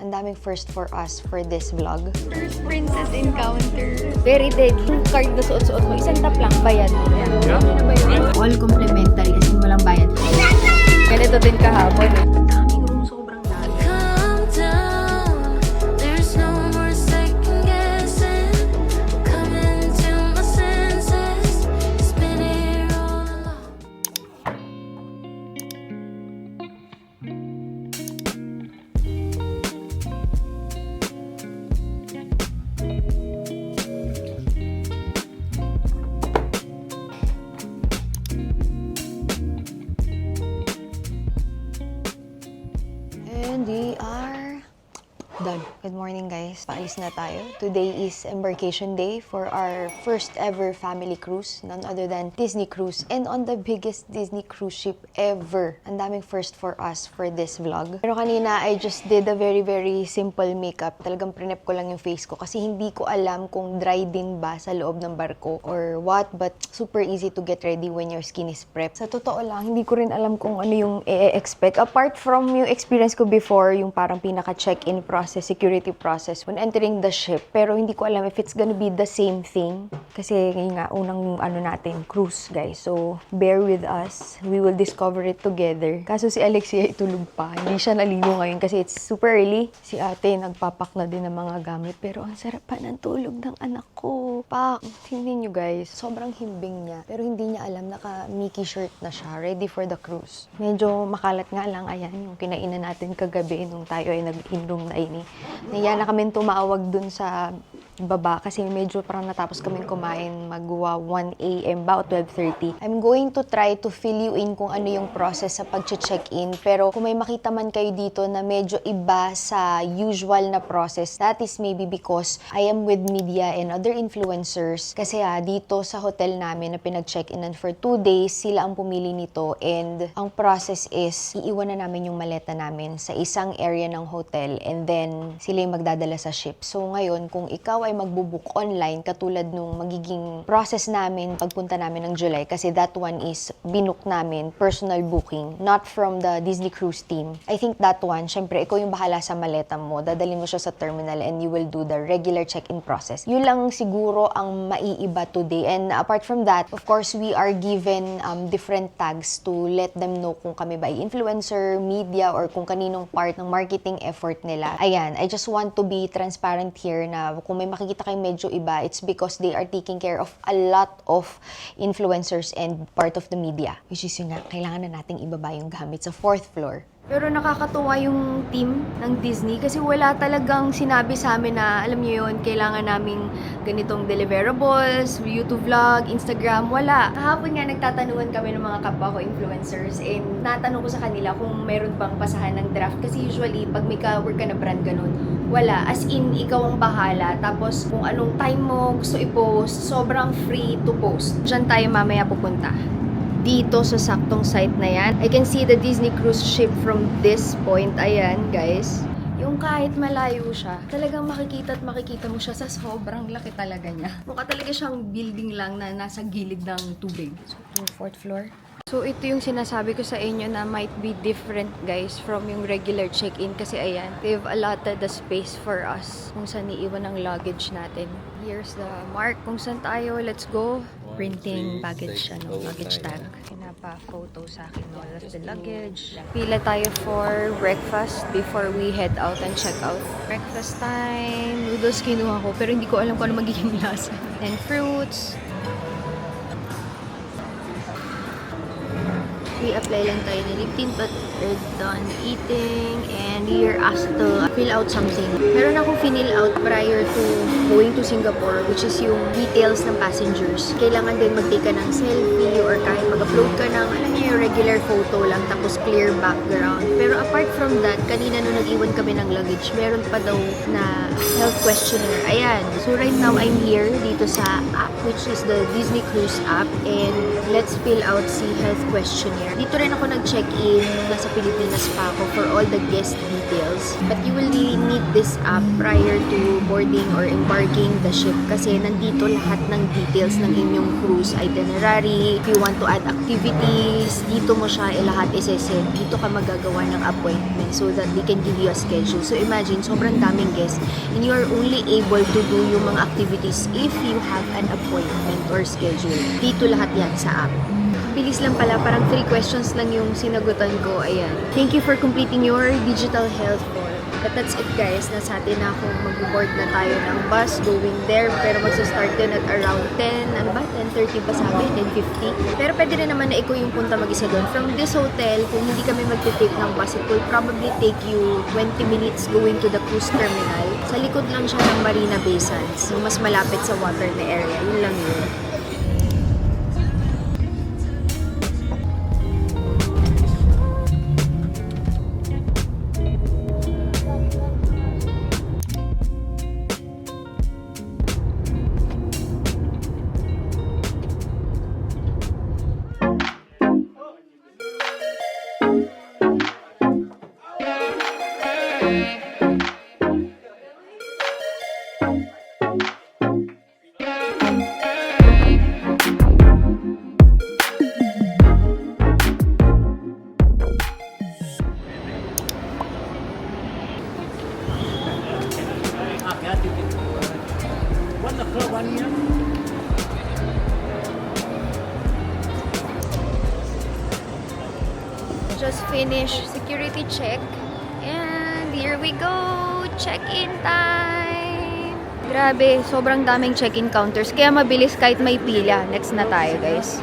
Ang daming first for us for this vlog. First princess encounter. Very deadly. Yung card na suot-suot mo, isang tap lang, bayad. Yeah. Ano ba yun? All complimentary, as in walang bayad. Ganito din kahapon. Daming room, sobrang dami. Calm down, there's no more second guessing. Coming to my senses, it's been here all along. And we are done. Good morning, guys. Paalis na tayo. Today is embarkation day for our first ever family cruise. None other than Disney Cruise. And on the biggest Disney cruise ship ever. Ang daming first for us for this vlog. Pero kanina, I just did a very, very simple makeup. Talagang prinep ko lang yung face ko kasi hindi ko alam kung dry din ba sa loob ng barko or what. But super easy to get ready when your skin is prepped. Sa totoo lang, hindi ko rin alam kung ano yung i-expect. Apart from yung experience ko before, yung parang pinaka-check-in process, security process when entering the ship. Pero hindi ko alam if it's gonna be the same thing. Kasi yun nga, unang natin, cruise, guys. So, bear with us. We will discover it together. Kaso si Alexia itulog pa. Hindi siya naligo ngayon kasi it's super early. Si ate nagpapak na din ng mga gamit. Pero ang sarap pa ng tulog ng anak ko. Pak, tingnan nyo guys. Sobrang himbing niya. Pero hindi niya alam, naka-Mickey shirt na siya. Ready for the cruise. Medyo makalat nga lang. Ayan, yung kinainan natin kagabi nung tayo ay nag-in-room na ini. Naiya na kami tumawag dun sa baba kasi medyo parang natapos kaming kumain magwa 1 AM ba o 12:30. I'm going to try to fill you in kung ano yung process sa pag-check-in, pero kung may makita man kayo dito na medyo iba sa usual na process, that is maybe because I am with media and other influencers kasi dito sa hotel namin na pinag-check-inan for 2 days, sila ang pumili nito and ang process is iiwan na namin yung maleta namin sa isang area ng hotel and then sila yung magdadala sa ship. So ngayon, kung ikaw ay magbubook online katulad nung magiging process namin pagpunta namin ng July kasi that one is binook namin, personal booking, not from the Disney Cruise team. I think that one, syempre, ikaw yung bahala sa maleta mo, dadalhin mo siya sa terminal and you will do the regular check-in process. Yun lang siguro ang maiiba today. And apart from that, of course, we are given different tags to let them know kung kami ba ay influencer, media, or kung kaninong part ng marketing effort nila. Ayan, I just want to be transparent here na kung may makikita kayong medyo iba, it's because they are taking care of a lot of influencers and part of the media. Which is yun nga, kailangan na nating ibaba yung gamit sa 4th floor. Pero nakakatuwa yung team ng Disney kasi wala talagang sinabi sa amin na, alam niyo yun, kailangan naming ganitong deliverables, YouTube vlog, Instagram, wala. Kahapon nga nagtatanungan kami ng mga kapwa ko influencers and natanong ko sa kanila kung meron bang pasahan ng draft kasi usually pag may ka-work ka na brand ganun, wala. As in, ikaw ang bahala. Tapos kung anong time mo gusto i-post, sobrang free to post. Diyan tayo mamaya pupunta. Dito sa saktong site na yan. I can see the Disney cruise ship from this point. Ayan, guys. Yung kahit malayo siya, talagang makikita at makikita mo siya sa sobrang laki talaga niya. Mukha talaga siyang building lang na nasa gilid ng tubig. So, 4th floor. So, ito yung sinasabi ko sa inyo na might be different, guys, from yung regular check-in. Kasi, ayan, they've allotted the space for us kung saan iiwan ang luggage natin. Here's the mark kung saan tayo. Let's go. Printing baggage, luggage tag. Pinapa-photo sa akin all of the luggage. Pila tayo for breakfast before we head out and check out. Breakfast time. Noodles kinuha ko, pero hindi ko alam kung ano magiging lasa. And fruits. We apply lang tayo ni lip tint but we're done eating and we're asked to fill out something. Meron akong fill out prior to going to Singapore, which is yung details ng passengers. Kailangan din mag-take ka ng selfie or kahit mag-upload ka ng, alam niyo, yung regular photo lang tapos clear background. Pero apart from that, kanina nung nag-iwan kami ng luggage, meron pa daw na health questionnaire. Ayan. So right now, I'm here dito sa app, which is the Disney Cruise app, and let's fill out si health questionnaire. Dito rin ako nag-check-in nung nasa Pilipinas pa ako for all the guest details. But you will really need this app prior to boarding or embarking the ship kasi nandito lahat ng details ng inyong cruise itinerary. If you want to add activities, dito mo siya lahat isesend. Dito ka magagawa ng appointment so that they can give you a schedule. So imagine, sobrang daming guests and you are only able to do yung mga activities if you have an appointment or schedule. Dito lahat yan sa app. Bilis lang pala, parang 3 questions lang yung sinagutan ko. Ayan. Thank you for completing your digital health form. But that's it guys. Nasa atin na akong mag-board na tayo ng bus going there. Pero magsa-start din at around 10, ano ba? 10:30 pa sabi? 10:50. Pero pwede rin naman na ikaw yung punta mag-isa doon. From this hotel, kung hindi kami mag-take ng bus, it will probably take you 20 minutes going to the cruise terminal. Sa likod lang siya ng Marina Bay Sands. So, mas malapit sa water na area. Yun lang yun. Just finished security check and here we go, check-in time. Grabe, sobrang daming check-in counters kaya mabilis kahit may pila. Next na tayo guys.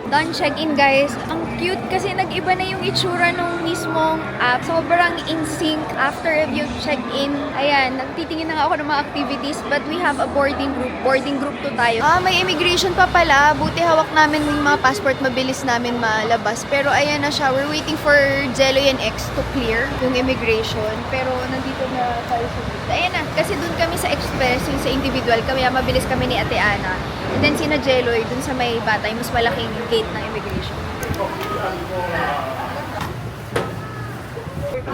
Done check-in guys. Ang cute kasi nag-iba na yung itsura nung mismong app. Sobrang in sync after you check-in. Ayan, nagtitingin na nga ako ng mga activities but we have a boarding group. Boarding group to tayo. May immigration pa pala. Buti hawak namin yung mga passport. Mabilis namin malabas. Pero ayan na siya. We're waiting for Jello and X to clear yung immigration. Pero nandito na tayo sa gate. Ayan na. Kasi dun kami sa express, yung sa individual. Kaya mabilis kami ni Ate Ana. And then sina Jelloy, dun sa may Batay, mas malaking gate ng immigration.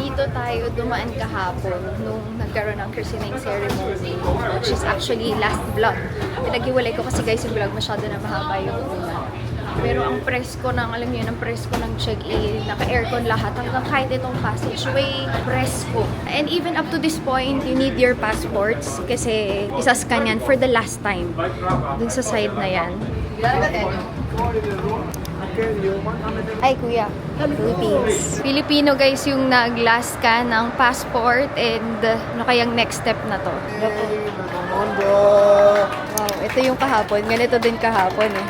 Dito tayo dumaan kahapon nung nagkaroon ng christening ceremony, which is actually last vlog. Pinag-iwalay ko kasi guys yung vlog masyado na mahaba yung una. Pero ang presko ng, alam niyo, ang presko ng check-in, naka-aircon lahat, hanggang kahit itong passageway, presko. And even up to this point, you need your passports kasi isascan yan for the last time. Dun sa side na yan. Ay, kuya. Philippines. Filipino guys yung nag-last scan ng passport and ano kayang next step na to? Wow, ito yung kahapon. Ganito din kahapon eh.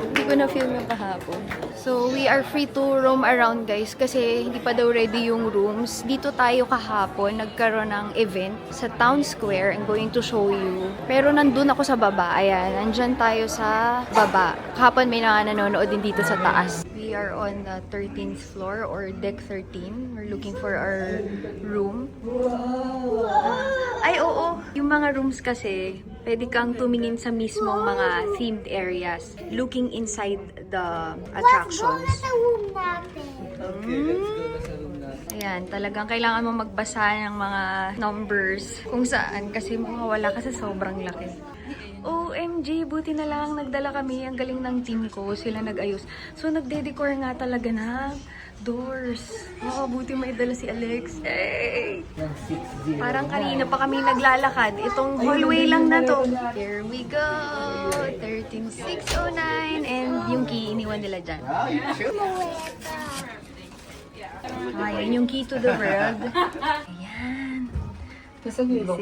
Hindi ko na-film yung kahapon. So, we are free to roam around guys kasi hindi pa daw ready yung rooms. Dito tayo kahapon, nagkaroon ng event sa Town Square. I'm going to show you. Pero nandun ako sa baba. Ayan, nandyan tayo sa baba. Kahapon may nanonood din dito sa taas. We are on the 13th floor or deck 13. We're looking for our room. Ay, oo. Yung mga rooms kasi, pwede kang tumingin sa mismong mga themed areas. Looking inside the attractions. Ayan, talagang kailangan mo magbasa ng mga numbers kung saan kasi mawawala ka sa sobrang laki. OMG, buti na lang nagdala kami. Ang galing ng team ko, sila nag-ayos. So, nagde-decor nga talaga na doors. Wow, buti may dala si Alex. Hey! Parang kanina pa kami naglalakad. Itong hallway lang na to. Here we go! 13609 and yung key iniwan nila dyan. Ayan yung key to the world. Ayan. This is the room.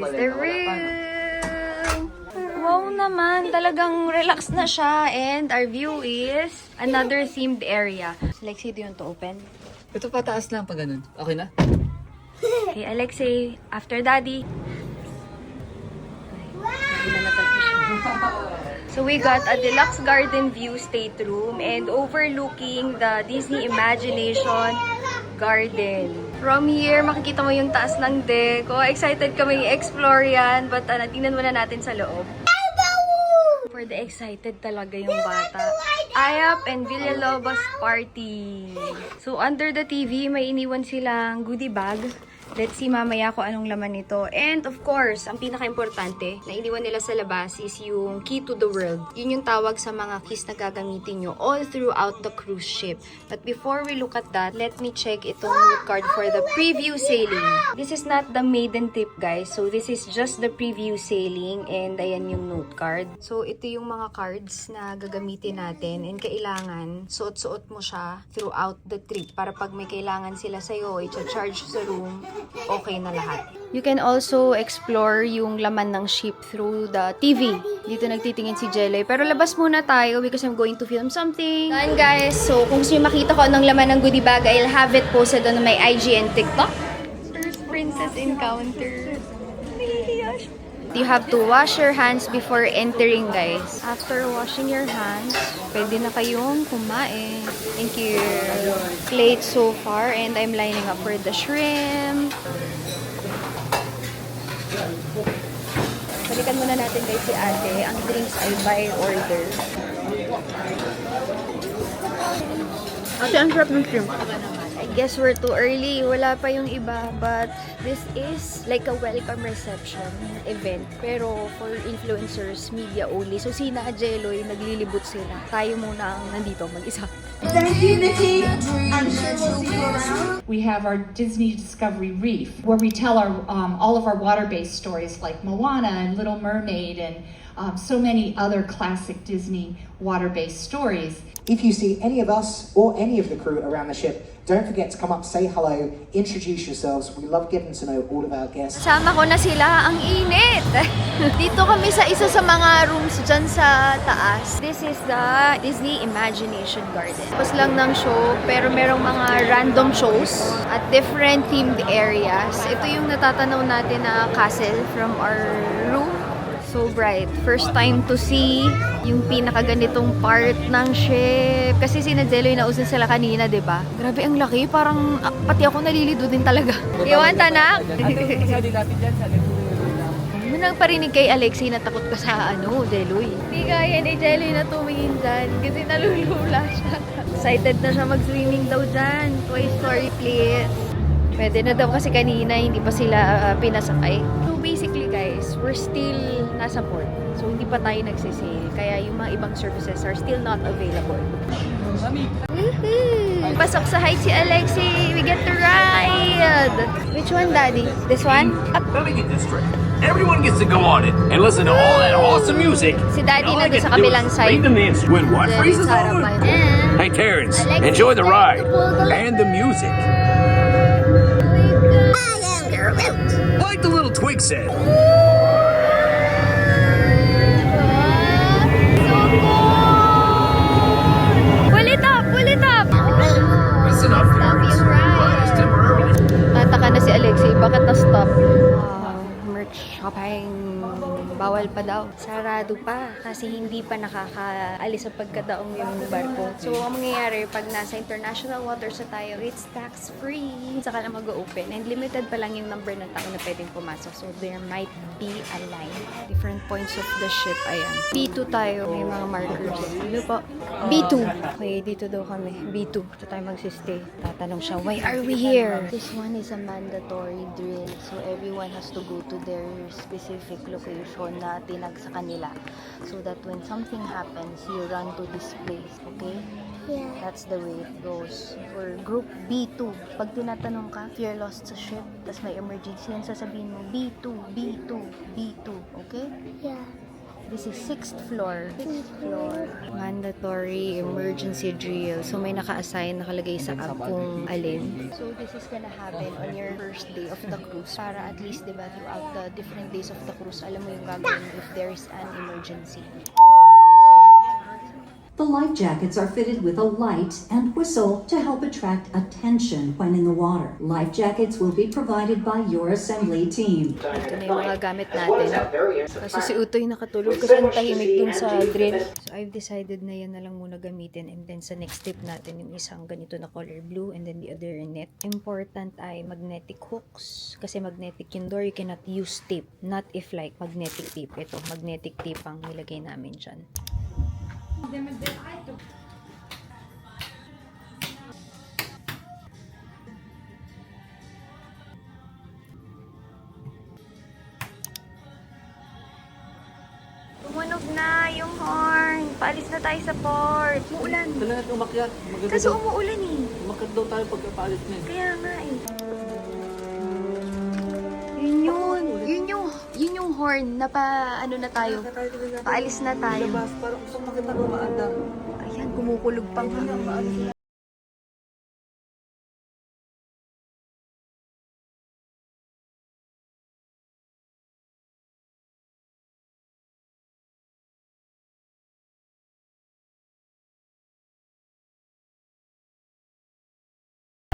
Wow naman, talagang relax na siya and our view is another themed area. Alexei, do you want to open? Ito pataas lang pag ganun. Okay na? Okay, Alexei, after daddy. So we got a deluxe garden view stateroom and overlooking the Disney Imagination garden. From here, makikita mo yung taas ng deck. Oh, excited kami i-explore yan. But tingnan muna natin sa loob. For the excited talaga yung bata. Ayap and Villalobos party. So, under the TV, may iniwan silang goodie bag. Let's see mamaya kung anong laman nito. And of course, ang pinaka-importante na iniwan nila sa labas is yung key to the world. Yun yung tawag sa mga keys na gagamitin nyo all throughout the cruise ship. But before we look at that, let me check itong note card for the preview sailing. This is not the maiden trip, guys. So this is just the preview sailing and ayan yung note card. So ito yung mga cards na gagamitin natin and kailangan suot-suot mo siya throughout the trip para pag may kailangan sila sa'yo, i-charge sa room, okay na lahat. You can also explore yung laman ng ship through the TV. Dito nagtitingin si Jelly. Pero labas muna tayo because I'm going to film something. Done, guys. So, kung gusto nyo makita ko anong laman ng goodie bag, I'll have it posted on my IG and TikTok. First princess encounter. You have to wash your hands before entering, guys. After washing your hands, pwede na kayong kumain. Thank you. Plate so far, and I'm lining up for the shrimp. Balikan muna natin, guys, si ate. Ang drinks ay by order. Ate, ang sarap ng shrimp. I guess we're too early. Wala pa yung iba. But this is like a welcome reception event. Pero for influencers, media only. So si Na Jeloy, naglilibot sila. Tayo muna ang nandito mag-isa. Thank you, Nikki. I'm sure we'll see you around. We have our Disney Discovery Reef, where we tell our all of our water-based stories like Moana and Little Mermaid and so many other classic Disney water-based stories. If you see any of us or any of the crew around the ship, don't forget to come up, say hello, introduce yourselves. We love getting to know all of our guests. Sama ko na sila. Ang init! Dito kami sa isa sa mga rooms dyan sa taas. This is the Disney Imagination Garden. Tapos lang ng show, pero merong mga random shows at different themed areas. Ito yung natatanaw natin na castle from our room. So bright. First time to see yung pinakaganitong part ng ship. Kasi si Najello yung nausin sila kanina, di ba? Grabe, ang laki. Parang pati ako nalilido din talaga. Iwan, tanak! Kasali natin dyan sa Nang parinig kay Alexei na takot ka sa Jeloy. Hindi kaya ni Jeloy na tumingin dyan kasi nalulula siya. Excited na siya mag-swimming daw dyan. Toy Story, please. Pwede na daw kasi kanina hindi pa sila pinasakay. So basically guys, we're still nasa port. So hindi pa tayo nagsisail. Kaya yung mga ibang services are still not available. Woohoo! Pasok sa height si Alexei. We get to ride! Which one, Daddy? This one? Let me get this straight. Everyone gets to go on it and listen to all that awesome music. Si Daddy All I nandun get sa to do kabilang is side. read the names when what freezes over. Hey Terrence, enjoy the ride and the music. Like the little twig said. Pull it up! Pull it up! That's enough, Terrence. Ride is temporarily. Tataka na si Alexei, bakit na-stop? Merch shopping. Bawal pa daw. Sarado pa kasi hindi pa nakakaalis sa pagkadaong yung barko. So, ang mangyayari pag nasa international waters na tayo, it's tax-free. Saka na mag-open. And limited pa lang yung number ng tao na pwedeng pumasok. So, there might be a line. Different points of the ship. Ayan. B2 tayo. May mga markers. Ano po? B2. Okay, dito daw kami. B2. Dito tayo magsistay. Tatanong siya, why are we here? This one is a mandatory drill. So, everyone has to go to their specific location na tinag sa kanila. So that when something happens, you run to this place. Okay? Yeah. That's the way it goes. For group B2, pag tinatanong ka, if you're lost sa ship, tas may emergency, yan sasabihin mo, B2, B2, B2. Okay? Yeah. This is 6th floor. 6th floor. Mandatory emergency drill. So, may naka-assign, nakalagay sa app kung alin. So, this is gonna happen on your first day of the cruise. Para at least, diba, throughout the different days of the cruise, alam mo yung gagawin if there is an emergency. The life jackets are fitted with a light and whistle to help attract attention when in the water. Life jackets will be provided by your assembly team. Ito na yung mga gamit natin. Kasi si Utoy nakatulog kasi ang tahimik dun sa drill. So I've decided na yan na lang muna gamitin, and then sa next step natin yung isang ganito na color blue and then the other net. Important ay magnetic hooks kasi magnetic yung door. You cannot use tape. Not if like magnetic tape. Ito, magnetic tape ang nilagay namin dyan. Tumunog na yung horn. Paalis na tayo sa port. Umuulan. Talaga natin umakyat. Maganda Kasi daw. umuulan eh. Umakyat daw tayo pagkapaalit na eh. Kaya nga eh. Yun yung horn na ano na tayo. Paalis na tayo. Labas, parang gusto makita ko maanda. Ayan, kumukulog pang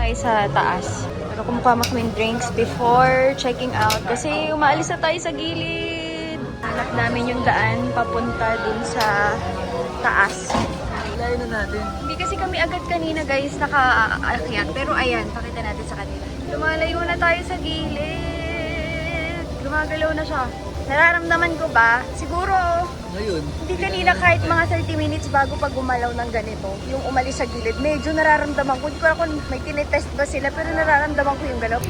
tayo sa taas. Pero kumukuha mo kaming drinks before checking out kasi umaalis na tayo sa gilid. Hanap namin yung daan papunta dun sa taas. Layo na natin. Hindi kasi kami agad kanina guys nakaakyat. Pero ayan, pakita natin sa kanila. Lumalayo na tayo sa gilid. Gumagalaw na siya. Nararamdaman ko ba? Siguro, Ngayon. hindi kanina kahit mga 30 minutes bago pag gumalaw ng ganito, yung umalis sa gilid, medyo nararamdaman ko. Hindi ko alam kung may tinetest ba sila, pero nararamdaman ko yung galaw.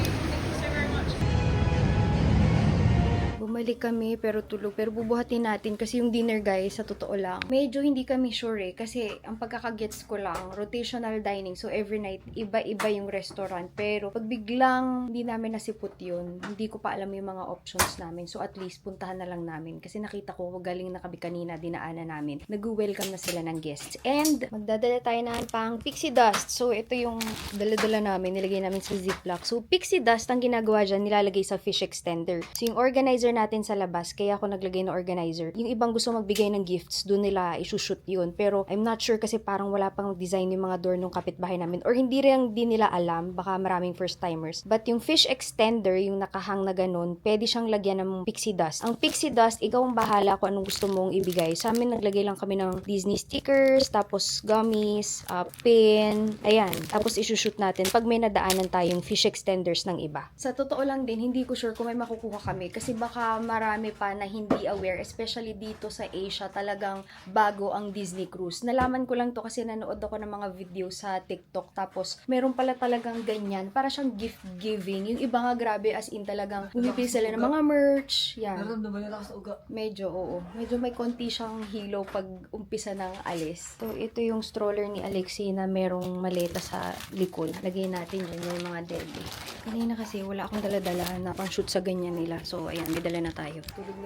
Bumalik kami pero tulog. Pero bubuhatin natin kasi yung dinner guys, sa totoo lang, medyo hindi kami sure eh. Kasi ang pagkakagets ko lang, rotational dining. So every night, iba-iba yung restaurant. Pero pag biglang hindi namin nasipot yun, hindi ko pa alam yung mga options namin. So at least puntahan na lang namin. Kasi nakita ko, galing na kami kanina, dinaanan namin. Nag-welcome na sila ng guests. And magdadala tayo ng pang pixie dust. So ito yung dala-dala namin, nilagay namin sa ziplock. So pixie dust, ang ginagawa dyan, nilalagay sa fish extender. So yung organizer natin sa labas, kaya ako naglagay ng organizer. Yung ibang gusto magbigay ng gifts, doon nila isushoot yun. Pero I'm not sure kasi parang wala pang design yung mga door ng kapitbahay namin. Or hindi rin din nila alam, baka maraming first timers. But yung fish extender, yung nakahang na ganun, pwede siyang lagyan ng pixie dust. Ang pixie dust, ikaw ang bahala kung anong gusto mong ibigay. Sa amin, naglagay lang kami ng Disney stickers, tapos gummies, pin, ayan. Tapos isushoot natin pag may nadaanan tayong fish extenders ng iba. Sa totoo lang din, hindi ko sure kung may makukuha kami kasi baka marami pa na hindi aware, especially dito sa Asia, talagang bago ang Disney Cruise. Nalaman ko lang to kasi nanood ako ng mga video sa TikTok, tapos meron pala talagang ganyan, para siyang gift giving. Yung iba nga grabe, as in talagang bumipili sila ng mga merch. Yan. Naramdaman niya lakas uga. Medyo, oo. Medyo may konti siyang hilo pag umpisa ng alis. So, ito yung stroller ni Alexi na merong maleta sa likod. Lagay natin yun, yung mga dede. Kanina kasi wala akong dala-dala na pang shoot sa ganyan nila. So, ayan, may dala na tayo.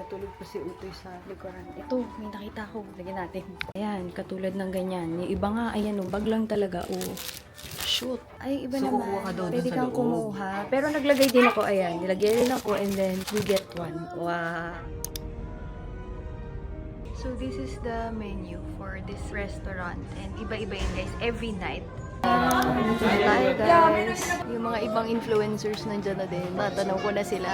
Tulog pa si Utoy sa likuran. Ito, may nakita ko. Lagyan natin. Ayan, katulad ng ganyan. Yung iba nga, ayan, bag lang talaga. Oh, shoot. Ay, iba So, naman. kukuha ka daw dun Pwede sa kang loob. kumuha. Pero naglagay din ako, ayan. Nilagay din ako and then we get one. Wow. So, this is the menu for this restaurant. And iba-iba yun, guys. Every night. Tayo, guys. Yung mga ibang influencers nandyan na din. Tatanong ko na sila.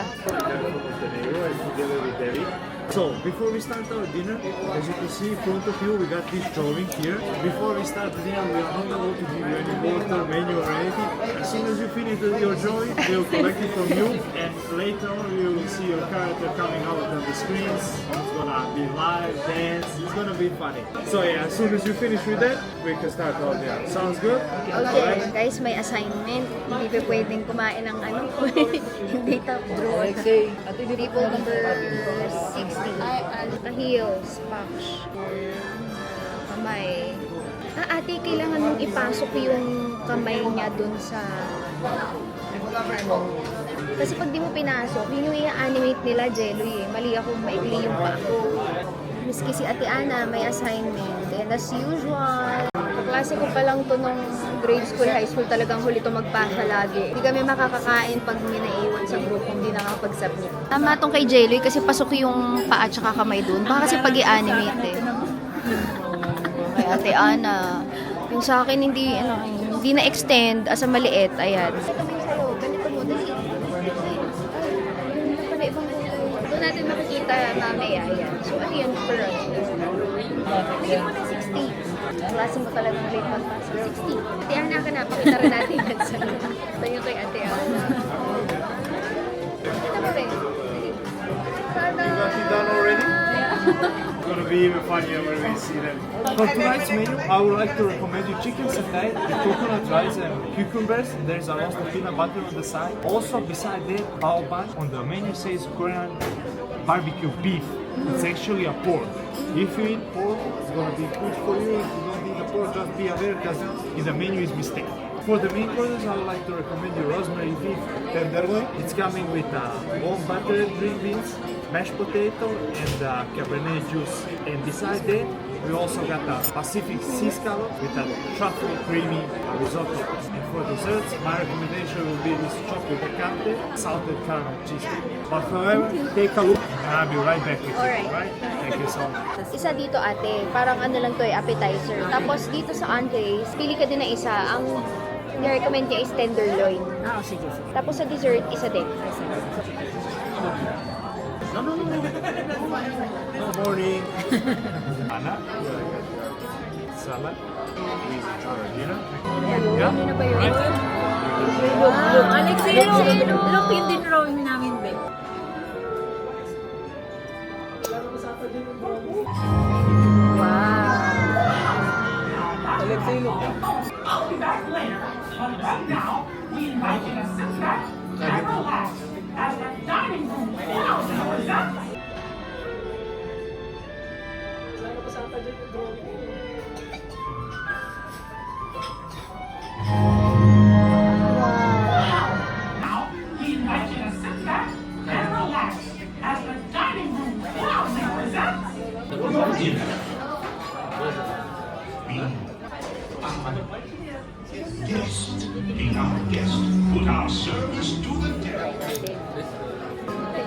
So, before we start our dinner, as you can see in front of you, we got this drawing here. Before we start the dinner, we are not allowed to give you any water, menu or anything. As soon as you finish your drawing, we'll collect it from you, and later on you will see your character coming out on the screens. It's gonna be live, dance, it's gonna be funny. So yeah, as soon as you finish with that, we can start our dinner. Sounds good? Okay, guys, may assignment. Hindi pa pwedeng kumain ng ano. Hindi tapos. Alexei, Table number 60. Heels, pouch. Kamay. Ate, kailangan mong ipasok yung kamay niya dun sa kasi pag di mo pinasok, yun yung i-animate nila, Jelly eh. Mali ako, maikli yung pa ako. Miski si Ate Ana, may assignment. And as usual, kaklase ko pa lang to nung grade school, high school, talagang huli to magpasa lagi. Hindi kami makakakain pag may naiwan sa group, hindi nakakapag-submit. Tama tong kay Jelly kasi pasok yung paa at saka kamay dun. Baka kasi pag i-animate eh. Kay Ate Ana. Yung sa akin, hindi na-extend as a maliit. Ayan. Ito mo yung sa'yo. Ganito mo. Dali. Para ibang kulay. Doon natin makikita mamaya. Ayan. So, ano yan per us? Bigyan mo na 60. Klase mo talagang late magpasa. 60. Ate Ana ka na. Pakita rin natin yan sa tayo kay Ate Ana. Kita mo ba yun? Sana. You got it done already? It's gonna be even funnier when we see them. For tonight's menu, I would like to recommend you chicken satay, the coconut rice and cucumbers. There's a roasted peanut butter on the side. Also beside that, bao ban on the menu says Korean barbecue beef. It's actually a pork. If you eat pork, it's gonna be good for you. If you don't eat the pork, just be aware because in the menu is mistake. For the main courses, I would like to recommend you rosemary beef tenderloin. It's coming with warm buttered green beans, mashed potato, and Cabernet juice. And beside that, we also got a Pacific sea scallop with a truffle creamy risotto. And for desserts, my recommendation will be this chocolate picante, salted caramel cheesecake. But however, take a look and I'll be right back with you. Alright. Thank you so much. Isa dito ate, parang ano lang to appetizer. Tapos dito sa entrees, pili ka din na isa. Ang ni-recommend niya is tenderloin. Sige. Tapos sa dessert, isa din. Good morning. Ana, salad. Please enjoy your dinner. Yeah? Ano na ba yun? Alexero! Look, hindi drawing namin, be.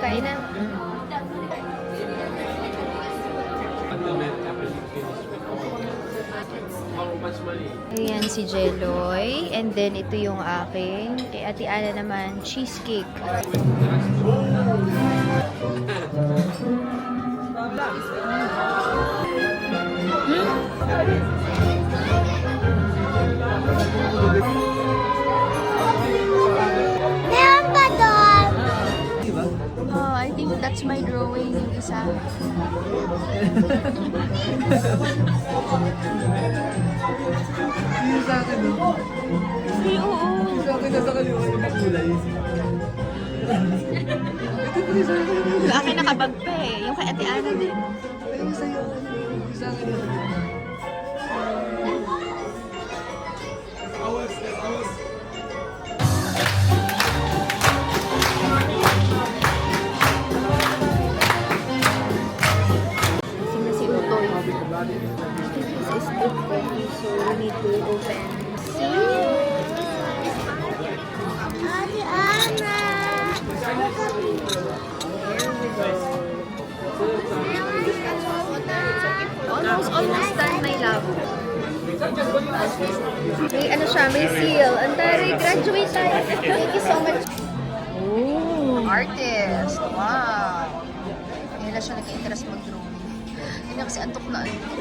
Kain na. Ayan si Jeloy. And then ito yung akin. Kay Ate Ana naman, cheesecake. Oh, I think that's my drawing yung isa. Yung sa akin, no? Ay, oo. Yung sa akin, nasa kaliwa yung makulay. Yung akin nakabag pa eh. Yung kay Ate Ana din. Yung sa'yo, yung sa akin. Gising na si Utoy. This is open, so we need to open. Almost done, my love. May ano siya, may seal. Ang taray, graduate tayo. Thank you so much. Oh, artist. Wow. Ngayon na siya nag-interest mag-drawing. Hindi na kasi antok na antok.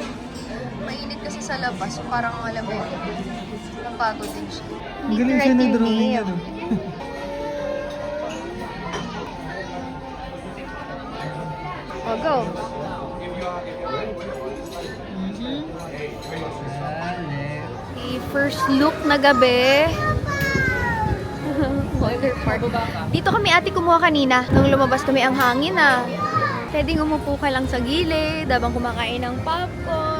Mainit kasi sa labas, so parang alam mo yun. Napagod din siya. Galing siya ng drawing niya. Oh, go. Okay, first look na gabi. Water park. Dito kami ate kumuha kanina. Nung lumabas kami ang hangin ah. Pwedeng umupo ka lang sa gilid habang kumakain ng popcorn.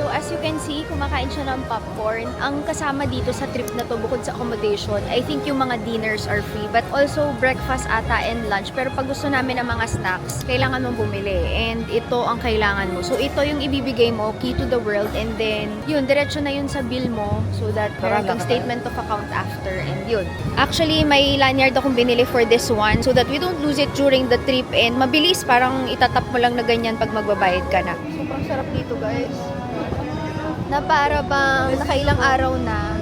So as you can see, kumakain siya ng popcorn. Ang kasama dito sa trip na to bukod sa accommodation, I think yung mga dinners are free, but also breakfast ata and lunch. Pero pag gusto namin ng mga snacks, kailangan mong bumili. And ito ang kailangan mo. So ito yung ibibigay mo, key to the world. And then, yun, diretso na yun sa bill mo. So that meron kang statement of account after. And yun. Actually, may lanyard akong binili for this one so that we don't lose it during the trip. And mabilis, parang itatap mo lang na ganyan pag magbabayad ka na. Sobrang sarap dito, guys. na para bang nakailang araw na,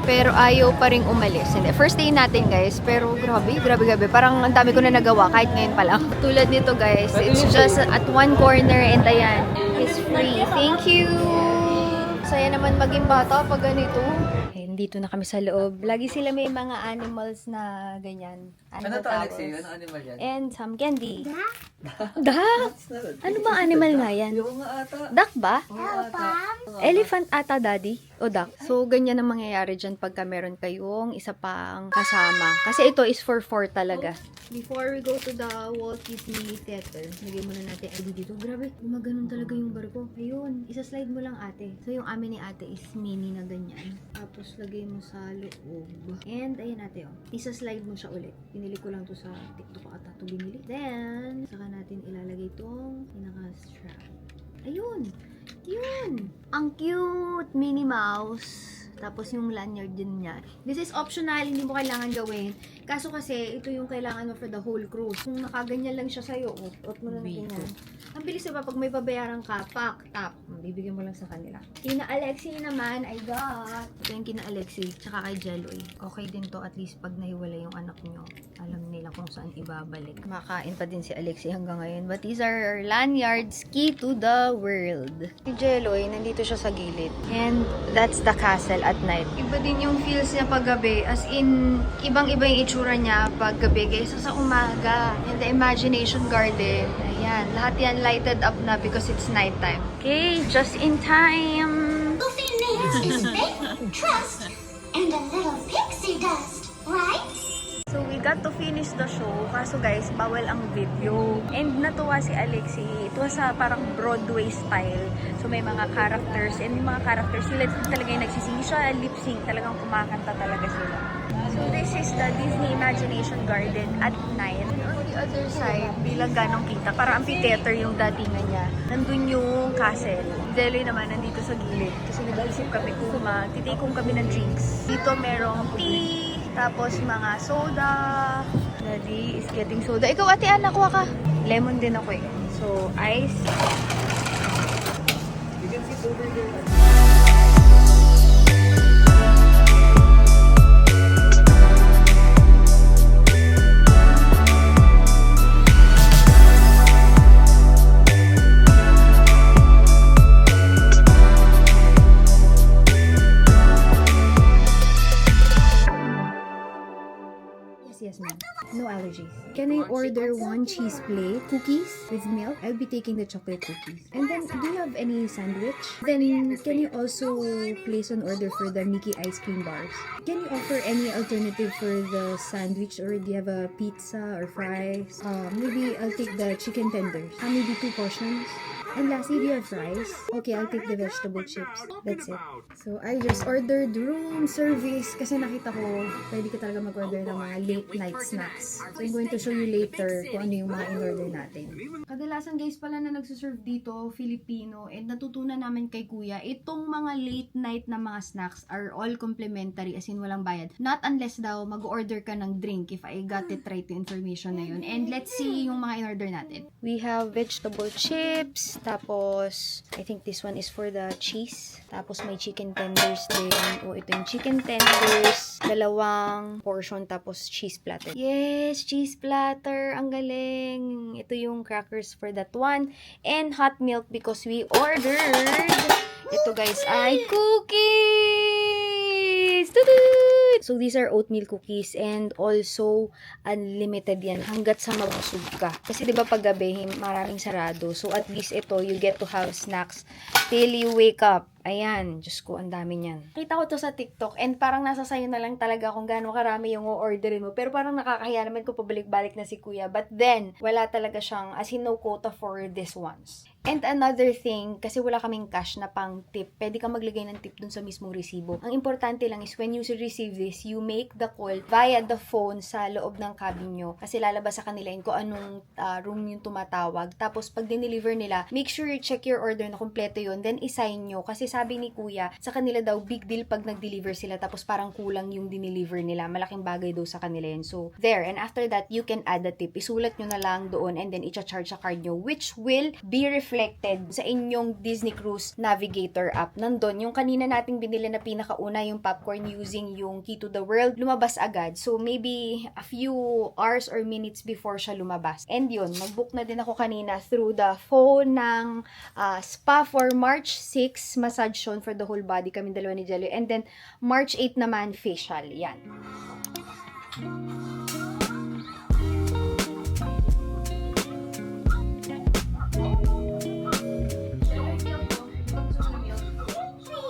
pero ayaw pa rin umalis. Hindi, first day natin guys, pero grabe. Parang ang dami ko na nagawa kahit ngayon pa lang. Tulad nito guys, it's just at one corner and ayan, it's free. Thank you! Saya naman maging bata pag ganito. Dito na kami sa loob. Lagi sila may mga animals na ganyan. Ano to, Alexei? Ano animal yan? And some candy. Duck? Ano bang animal nga yan? Yung nga ata. Duck ba? Elephant ata, daddy? O duck? So, ganyan ang mangyayari dyan pagka meron kayong isa pang kasama. Kasi ito is for 4 talaga. Before we go to the Walt Disney Theater, lagay muna natin ID dito. Grabe, gumaganon talaga yung barko. Ayun, isa-slide mo lang ate. So, yung amin ni ate is mini na ganyan. Tapos, lagay mo sa loob. And, ayun ate, oh. Isa-slide mo siya ulit. Pinili ko lang to sa TikTok ata to binili. Then, saka natin ilalagay itong pinaka-strap. Ayun! Yun! Ang cute! Minnie Mouse. Tapos yung lanyard din niya. This is optional, hindi mo kailangan gawin. Kaso kasi, ito yung kailangan mo for the whole cruise. Kung nakaganyan lang siya sa'yo, out mo na ganyan. Ang bilis diba, pag may babayaran ka, pak, tap. Bibigyan mo lang sa kanila. Kina Alexi naman, I got. Ito yung kina Alexi, tsaka kay Jeloy. Okay din to, at least pag nahiwala yung anak nyo, alam nila kung saan ibabalik. Makain pa din si Alexi hanggang ngayon. But these are our lanyards, key to the world. Si Jeloy, nandito siya sa gilid. And that's the castle at night. Iba din yung feels niya paggabi. As in, ibang-iba yung itsura niya paggabi. Kaysa sa umaga. And the Imagination Garden. Ayan. Lahat yan lighted up na because it's nighttime. Okay, just in time. Goofy names is faith, trust, and a little pixie dust, right? So, we got to finish the show. Kaso guys, bawal ang video. And natuwa si Alexi. Ito sa parang Broadway style. So, may mga characters. And yung mga characters, sila talaga yung nagsising. Siya lip-sync. Talagang kumakanta talaga sila. So, this is the Disney Imagination Garden at night. And on the other side, bilang ganong kita. Para amphitheater yung datingan niya. Nandun yung castle. Deloy naman nandito sa gilid. Kasi nag-isip kami kung magtitikong kami ng drinks. Dito merong tea. Tapos mga soda. Daddy is getting soda. Ikaw ate Ana, kuha ka. Lemon din ako eh. So, ice. You can sit over there. Yes, ma'am. No allergies. Can I order one cheese plate, cookies with milk? I'll be taking the chocolate cookies. And then, do you have any sandwich? Then, can you also place an order for the Mickey ice cream bars? Can you offer any alternative for the sandwich, or do you have a pizza or fries? Maybe I'll take the chicken tenders. Maybe 2 portions. And lastly, do you have fries? Okay, I'll take the vegetable chips. That's it. So, I just ordered room service kasi nakita ko, pwede ka talaga mag-order ng mga late night snacks. So, I'm going to show you later kung ano yung mga in-order natin. Kadalasan guys pala na nagsuserve dito, Filipino, and natutunan namin kay Kuya, itong mga late night na mga snacks are all complimentary, as in walang bayad. Not unless daw mag-order ka ng drink, if I got it right, yung information na yun. And let's see yung mga in-order natin. We have vegetable chips, tapos, I think this one is for the cheese. Tapos, may chicken tenders din. O, ito yung chicken tenders. 2 portion, tapos cheese platter. Yes, cheese platter. Ang galing. Ito yung crackers for that one. And hot milk because we ordered. Ito guys ay cookies! Tudud! So, these are oatmeal cookies and also unlimited yan hanggat sa mabusog ka. Kasi diba pag gabi, maraming sarado. So, at least ito, you get to have snacks till you wake up. Ayan, Diyos ko, ang dami niyan. Kita ko to sa TikTok and parang nasa sayo na lang talaga kung gaano karami yung o-orderin mo. Pero parang nakakahiya naman kung pabalik-balik na si Kuya. But then, wala talaga siyang, as in no quota for this ones. And another thing, kasi wala kaming cash na pang tip, pwede ka maglagay ng tip dun sa mismong resibo. Ang importante lang is when you receive this, you make the call via the phone sa loob ng cabin nyo. Kasi lalabas sa kanila yun kung anong room yung tumatawag. Tapos pag dineliver nila, make sure you check your order na kompleto yun, then isign nyo. Kasi Kasi sabi ni Kuya, sa kanila daw, big deal pag nag-deliver sila tapos parang kulang yung dineliver nila. Malaking bagay daw sa kanila yun. So, there. And after that, you can add a tip. Isulat nyo na lang doon and then i-charge sa card nyo, which will be reflected sa inyong Disney Cruise Navigator app. Nandun, yung kanina nating binili na pinakauna, yung popcorn using yung Key to the World, lumabas agad. So, maybe a few hours or minutes before siya lumabas. And yun, mag-book na din ako kanina through the phone ng spa for March 6, massage yun for the whole body, kami dalawa ni Jelly. And then, March 8 naman, facial. Yan.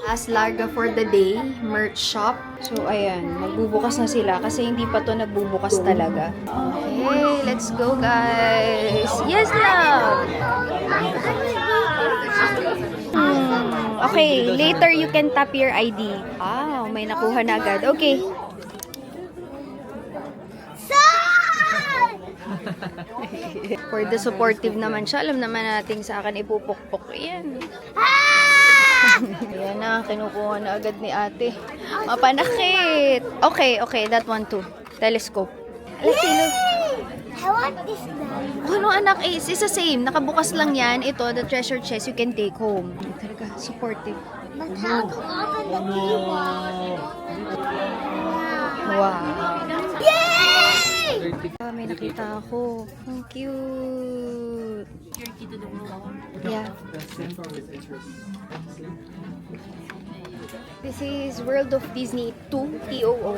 As Larga for the day, merch shop. So, ayan, magbubukas na sila kasi hindi pa to nagbubukas talaga. Okay, let's go guys! Yes, love! Okay, later you can tap your ID. Ah, may nakuha na agad. Okay. For the supportive naman siya, alam naman natin sa akin ipupukpok. Yan. Yan na, kinukuha na agad ni ate. Mapanakit! Okay, that one too. Telescope. Alexi, look. I want this now. Ano anak, it's the same. Nakabukas lang yan. Ito, the treasure chest you can take home. Talaga, supportive. But how to open the new one? Wow. Yay! Ah, may nakita ako. Ang cute. Yeah. This is World of Disney 2, TOO.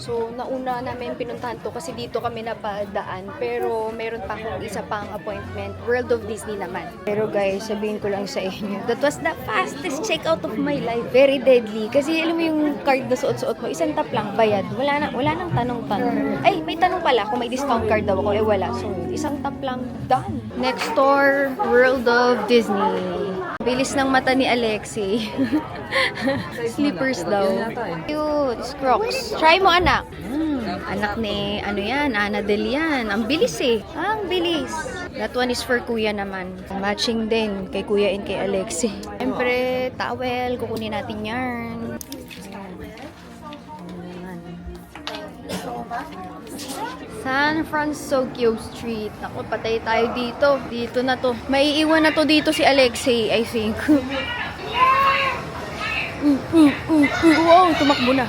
So, nauna namin pinuntahan to kasi dito kami napadaan. Pero, meron pa akong isa pang appointment. World of Disney naman. Pero guys, sabihin ko lang sa inyo, that was the fastest checkout of my life. Very deadly. Kasi alam mo yung card na suot-suot mo, isang tap lang, bayad. Wala nang tanong-tanong. Ay, may tanong pala kung may discount card daw ako. Eh, wala. So, isang tap lang, done. Next store, World of Disney. Bilis ng mata ni Alexi. Slippers daw. Cute. Crocs. Try mo, anak. Anak ni, Annadel yan. Ang bilis eh. Ang bilis. That one is for kuya naman. Matching din kay kuya and kay Alexi. Siyempre, towel. Kukunin natin yan. San Francisco Street. Naku, patay tayo dito. Dito na to. May iwan na to dito si Alexei, I think. Wow, tumakbo na.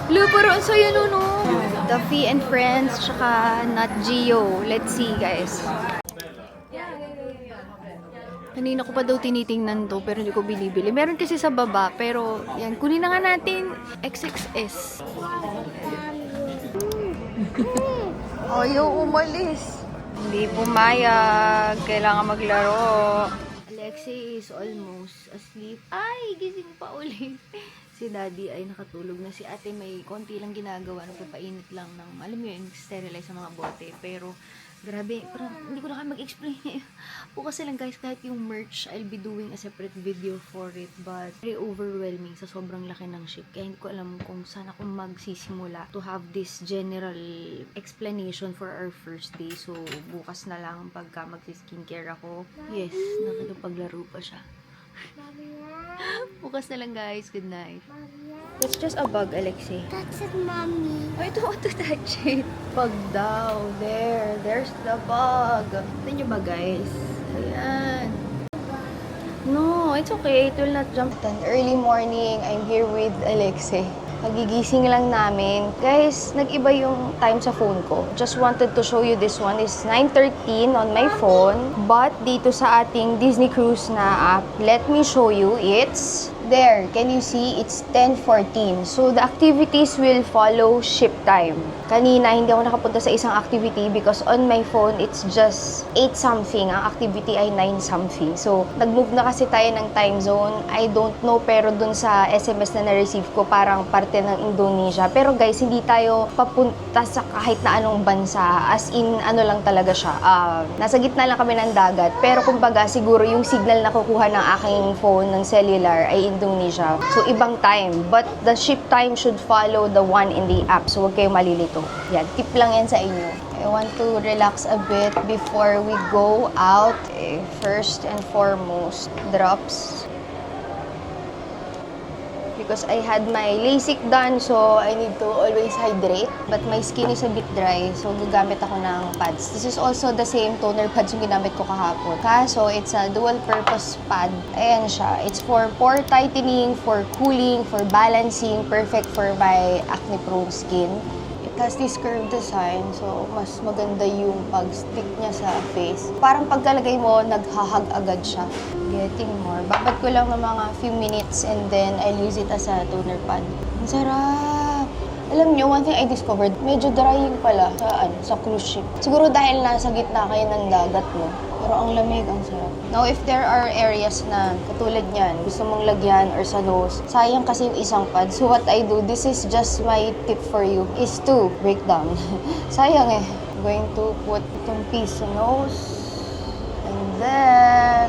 Pero ang saya nun, no? Duffy and Friends, tsaka Nat Geo. Let's see, guys. Kanina ko pa daw tinitingnan to, pero hindi ko binibili. Meron kasi sa baba, pero yan, kunin na nga natin. XXS. Ayaw umalis. Hindi pumayag. Kailangan maglaro. Alexi is almost asleep. Ay, gising pa ulit. Si Daddy ay nakatulog na. Si ate may konti lang ginagawa. Nagpapainit lang ng, alam mo yun, sterilize sa mga bote. Pero, grabe, parang hindi ko na kaya mag-explain. Bukas lang guys, kahit yung merch, I'll be doing a separate video for it. But, very overwhelming sa sobrang laki ng ship. Kaya hindi ko alam kung saan ako magsisimula to have this general explanation for our first day. So, bukas na lang pagka mag-skincare ako. Yes, nakakapaglaro pa siya. Bukas na lang guys. Good night. It's just a bug, Alexi. That's it, Mommy. I don't want to touch it. Bug daw. There. There's the bug. Tignan nyo ba, guys? Ayan. No, it's okay. It will not jump. Early morning, I'm here with Alexei. Nagigising lang namin. Guys, nag-iba yung time sa phone ko. Just wanted to show you this one. It's 9:13 on my phone. But dito sa ating Disney Cruise na app, let me show you. It's there. Can you see? It's 10:14. So, the activities will follow ship time. Kanina, hindi ako nakapunta sa isang activity because on my phone, it's just 8 something. Ang activity ay 9 something. So, nag-move na kasi tayo ng time zone. I don't know, pero dun sa SMS na na-receive ko, parang parte ng Indonesia. Pero guys, hindi tayo papunta sa kahit na anong bansa. As in, ano lang talaga siya. Nasa gitna lang kami ng dagat. Pero kumbaga, siguro yung signal na kukuha ng aking phone, ng cellular, ay Indonesia. So, ibang time. But the ship time should follow the one in the app. So, huwag kayong malilito. Yan, tip lang yan sa inyo. I want to relax a bit before we go out. First and foremost, drops. because I had my LASIK done, so I need to always hydrate. But my skin is a bit dry, so gagamit ako ng pads. This is also the same toner pads yung ginamit ko kahapon. Kaso, it's a dual-purpose pad. Ayan siya. It's for pore tightening, for cooling, for balancing, perfect for my acne-prone skin. It has this curved design, so mas maganda yung pag-stick niya sa face. Parang pagkalagay mo, naghahag agad siya. Getting more. Babad ko lang ng mga few minutes and then I'll use it as a toner pad. Ang sarap! Alam niyo, one thing I discovered, medyo drying pala sa cruise ship. Siguro dahil nasa gitna kayo ng dagat, no? Pero ang lamig, ang sarap. Now, if there are areas na katulad niyan, gusto mong lagyan or sa nose, sayang kasi yung isang pad. So what I do, this is just my tip for you, is to break down. Sayang eh. I'm going to put itong piece sa nose. And then,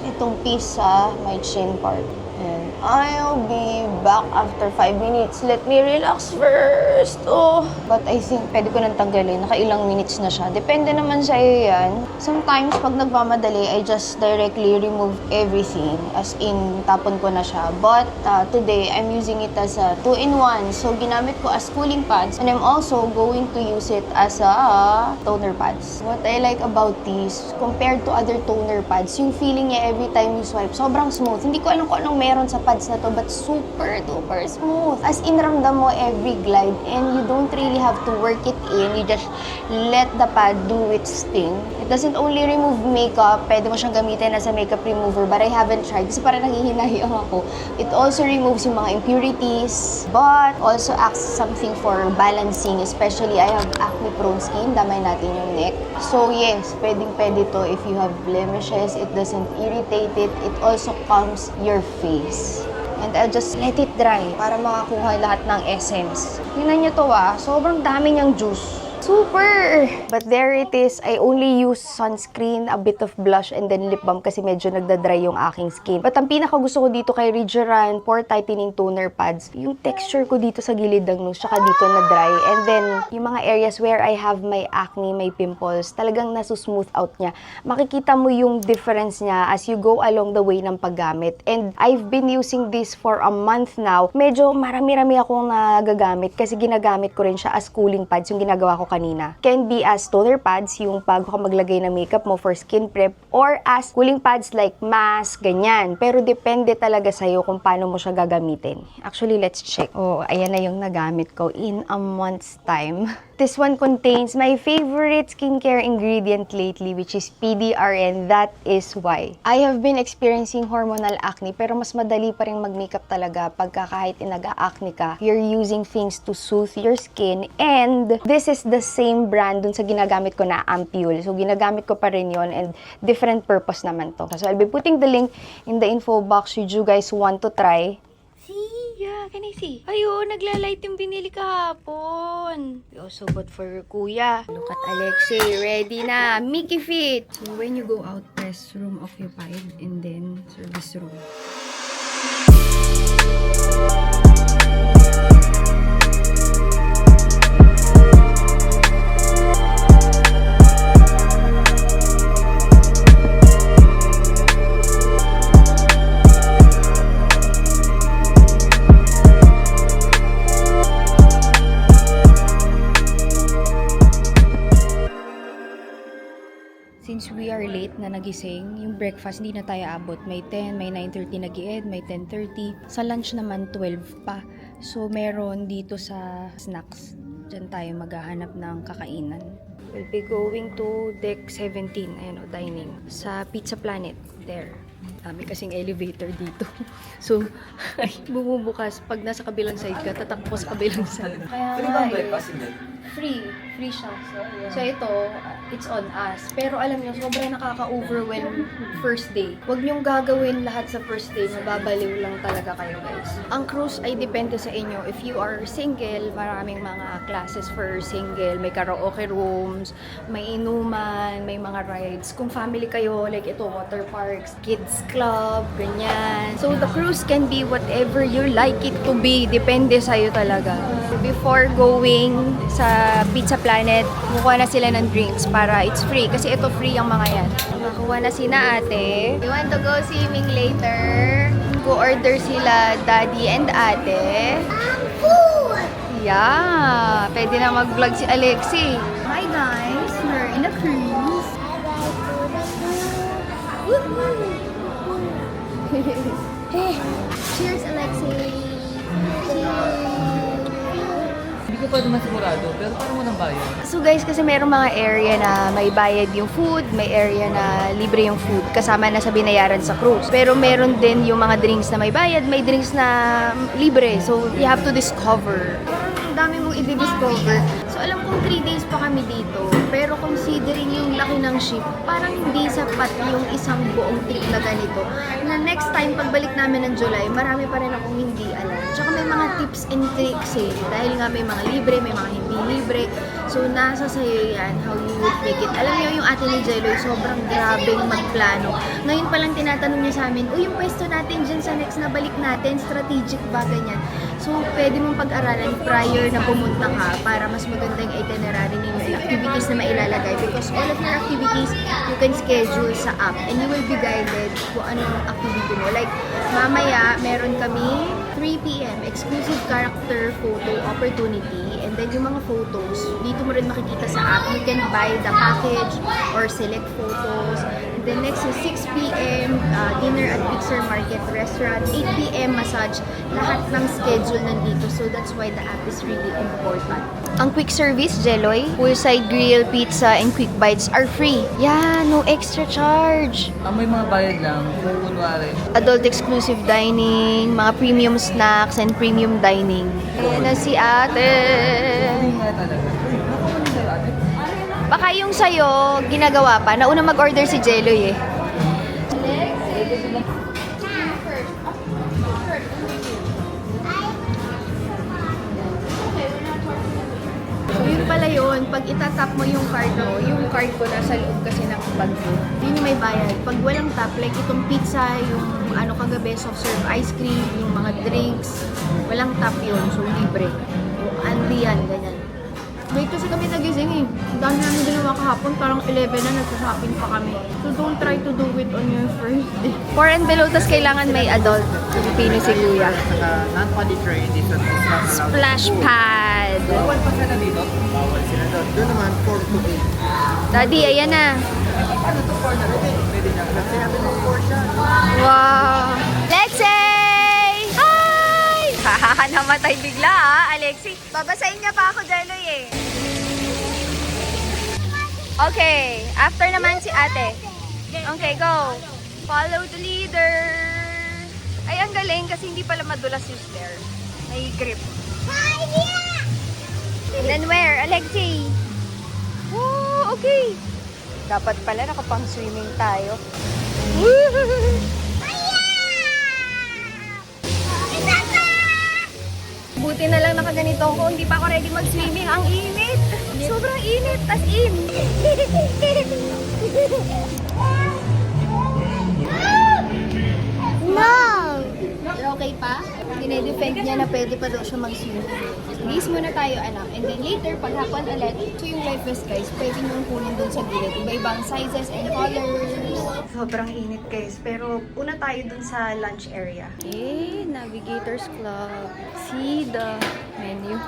itong piece sa my chin part. And I'll be back after 5 minutes. Let me relax first. Oh. But I think pwede ko nang tanggalin. Nakailang minutes na siya. Depende naman sa'yo yan. Sometimes, pag nagmamadali, I just directly remove everything. As in, tapon ko na siya. But today, I'm using it as a 2-in-1. So, ginamit ko as cooling pads. And I'm also going to use it as a toner pads. What I like about this, compared to other toner pads, yung feeling niya every time you swipe, sobrang smooth. Hindi ko alam kung anong meron sa pads na to, but super duper smooth. As in, ramdam mo every glide and you don't really have to work it in. You just let the pad do its thing. It doesn't only remove makeup. Pwede mo siyang gamitin as a makeup remover, but I haven't tried kasi parang nanghihinayang ako. It also removes yung mga impurities, but also acts something for balancing, especially I have acne-prone skin. Damay natin yung neck. So yes, pwedeng-pwede to if you have blemishes. It doesn't irritate it. It also calms your face. And I'll just let it dry para makakuha lahat ng essence. Tingnan niyo to sobrang dami niyang juice. Super! But there it is. I only use sunscreen, a bit of blush, and then lip balm kasi medyo nagda-dry yung aking skin. But ang pinaka gusto ko dito kay Rigeran Pore Tightening Toner Pads, yung texture ko dito sa gilid ng nose, tsaka dito na dry. And then, yung mga areas where I have my acne, my pimples, talagang nasusmooth out niya. Makikita mo yung difference niya as you go along the way ng paggamit. And I've been using this for a month now. Medyo marami-rami akong nagagamit kasi ginagamit ko rin siya as cooling pads, yung ginagawa ko kanina. Can be as toner pads, yung bago ka maglagay ng makeup mo for skin prep, or as cooling pads like mask, ganyan. Pero depende talaga sa'yo kung paano mo siya gagamitin. Actually, let's check. Oh, ayan na yung nagamit ko in a month's time. This one contains my favorite skincare ingredient lately, which is PDRN. That is why. I have been experiencing hormonal acne, pero mas madali pa rin mag-makeup talaga pagka kahit nag-acne ka, you're using things to soothe your skin. And this is the same brand dun sa ginagamit ko na Ampule. So, ginagamit ko pa rin yon and different purpose naman to. So, I'll be putting the link in the info box should you guys want to try. Yeah, can I see? Ayun, naglalight yung binili kahapon. We also bought for Kuya. Look at Alexei, ready na. Mickey Fit! So when you go out, press room occupied and then service room. Since we are late na nagising, yung breakfast hindi na tayo abot. May 10, may 9:30 nag-i-ed, may 10:30. Sa lunch naman, 12 pa. So, meron dito sa snacks. Diyan tayo maghahanap ng kakainan. We'll be going to deck 17, ayan o, dining. Sa Pizza Planet, there. Dami kasing elevator dito. So, ay, bumubukas. Pag nasa kabilang side ka, tatakbo sa kabilang side. Kaya Pwede bang breakfast hindi? Free siya. So ito, it's on us. Pero alam niyo, sobrang nakaka-overwhelm first day. Huwag niyong gagawin lahat sa first day, mababaliw lang talaga kayo, guys. Ang cruise ay depende sa inyo. If you are single, maraming mga classes for single, may karaoke rooms, may inuman, may mga rides. Kung family kayo, like ito, water parks, kids club, ganyan. So the cruise can be whatever you like it to be. Depende sa'yo talaga. Before going sa Pizza Planet, kukuha na sila ng drinks para it's free. Kasi ito free ang mga yan. Nakuha na sina ate. You want to go swimming later? Mag-order sila daddy and ate. Food! Yeah, pwede na mag-vlog si Alexi. Hi guys, we're in a cruise. Cheers, Alexi! Hindi ko pa naman sigurado, pero parang walang bayad. So guys, kasi merong mga area na may bayad yung food, may area na libre yung food, kasama na sa binayaran sa cruise. Pero meron din yung mga drinks na may bayad, may drinks na libre. So you have to discover. Ang dami mong i-discover. So alam kong 3 days pa kami dito, pero considering yung laki ng ship, parang hindi sapat yung isang buong trip na ganito. Na next time, pagbalik namin ng July, marami pa rin akong hindi alam. Tsaka may mga tips and tricks eh. Dahil nga may mga libre, may mga hindi libre. So nasa sa'yo yan, how you would make it. Alam niyo yung ate ni Jelloy, sobrang grabeng magplano. Ngayon pa lang tinatanong niya sa amin, yung pwesto natin dyan sa next na balik natin, strategic ba, ganyan. So pwede mong pag-aralan prior na pumunta ka para mas maganda yung itinerary ninyo, yung activities na mailalagay. Because all of your activities, you can schedule sa app and you will be guided kung anong activity mo. Like, mamaya, meron kami 3 p.m. exclusive character photo opportunity. And then yung mga photos, dito mo rin makikita sa app. You can buy the package or select photos. And then next is 6 p.m. Dinner at Pixar Market Restaurant. 8 p.m. massage. Lahat ng schedule nandito. So that's why the app is really important. Ang quick service, Jelloy, poolside grill, pizza, and quick bites are free. Yeah, no extra charge. May mga bayad lang, kung kunwari. Adult exclusive dining, mga premium snacks, and premium dining. Ayan na si ate. Hindi nga talaga. Nakakunin sa'yo ate? Baka yung sa'yo, ginagawa pa. Nauna mag-order si Jelloy eh. So yun pala yun, pag itatap mo yung card ko nasa loob kasi ng bag ko, yun yung may bayad. Pag walang tap, like itong pizza, yung ano kagabi, soft serve ice cream, yung mga drinks, walang tap yun, so libre. Yung Andy yan, ganyan. Wait, kasi kami nagising eh. Dahil namin ginawa kahapon, parang 11 na, nagsa-shopping pa kami. So don't try to do it on your first day. 4 and below, tas kailangan may adult. Pilipino si Kuya. Non-potty trained, dito is not allowed. Splash pad. Bawal pa sila dito? Bawal sila doon. Doon naman, 4 to 8. Daddy, ayan na. Ano to for na rin? Pwede na. Kasi natin ng portion. Wow! Lexi! Hi! Hahaha, namatay bigla ah, Alexi. Babasahin niya pa ako, Jelloy eh. Okay, after naman si ate. Okay, go. Follow the leader. Ay, ang galing kasi hindi pala madulas yung stair. May grip. And then where? Alexi? Oh, okay. Dapat pala nakapang swimming tayo. Buti na lang nakaganito ako, hindi pa ako ready mag-swimming. Ang init! Sobrang init, as in! No! Okay pa? Dinedefend niya na pwede pa daw siya mag-swimming. Base muna tayo, anak. And then later, pag hapon ulit, ito yung life vest, guys. Pwede nyo kunin dun sa gilid. Iba-ibang sizes and colors. Sobrang init, guys. Pero una tayo dun sa lunch area. Okay, Navigators Club. See the menu.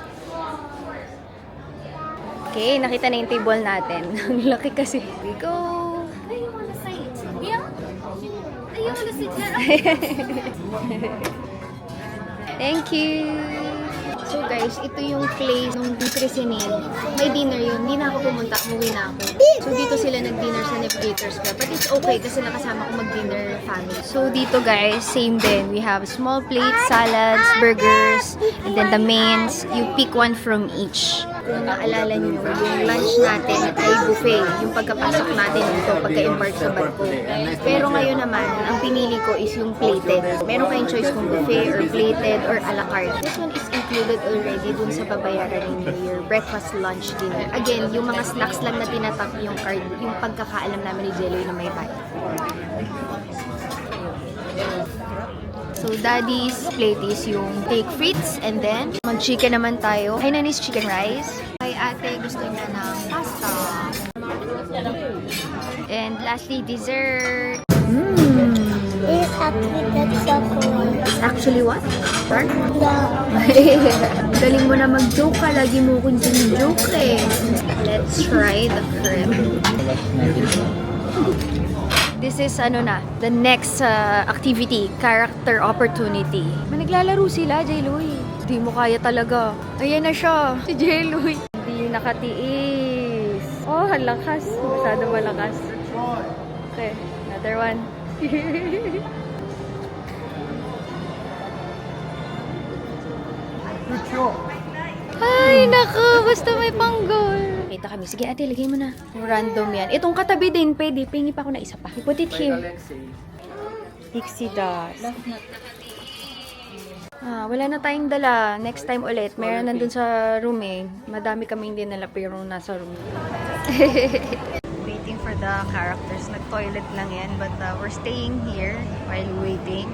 Okay, nakita na yung table natin. Ang laki kasi. Here we go. I want to sit. Yeah? I want to sit here. Thank you! So guys, ito yung place nung Chrisenil. May dinner yun. Hindi na ako pumunta. Umuwi na ako. So dito sila nag-dinner sa Navigators Club. But it's okay kasi nakasama ko mag-dinner family. So dito guys, same din. We have small plates, salads, burgers, and then the mains. You pick one from each. Kung naalala nyo, yung lunch natin ay buffet. Yung pagkapasok natin dito, pagka-embark sa barko. Pero ngayon naman, ang pinili ko is yung plated. Meron kayong choice kung buffet or plated or a la carte. This one is included already dun sa babayaran ninyo, your breakfast, lunch, dinner. Again, yung mga snacks lang na tinatap yung card, yung pagkakaalam namin ni Jelloy na may bayad. So, daddy's plate is yung take frites and then mag-chicken naman tayo. Ay, nanis chicken rice. Ay, ate gusto niya ng pasta. And lastly, dessert. It's actually the chocolate. It's actually what? Shark? The Galing mo na mag-joke ka. Lagi mo akong joke eh. Let's try the crab. This is the next activity, character opportunity. Naglalaro sila, J-Loy. Hindi mo kaya talaga. Ayan na siya, si J-Loy. Hindi nakatiis. Oh, lakas. Masyado malakas. Okay, another one. Ay, naku. Basta may panggol. Kita kami. Sige, ate, lagay mo na. Random yan. Itong katabi din, pwede. Pingi pa ako na isa pa. Put it here. Pixie dust. Wala na tayong dala. Next time ulit. Meron nandun sa room eh. Madami kaming dinala pero nasa room. Waiting for the characters. Nag-toilet lang yan. But we're staying here while waiting.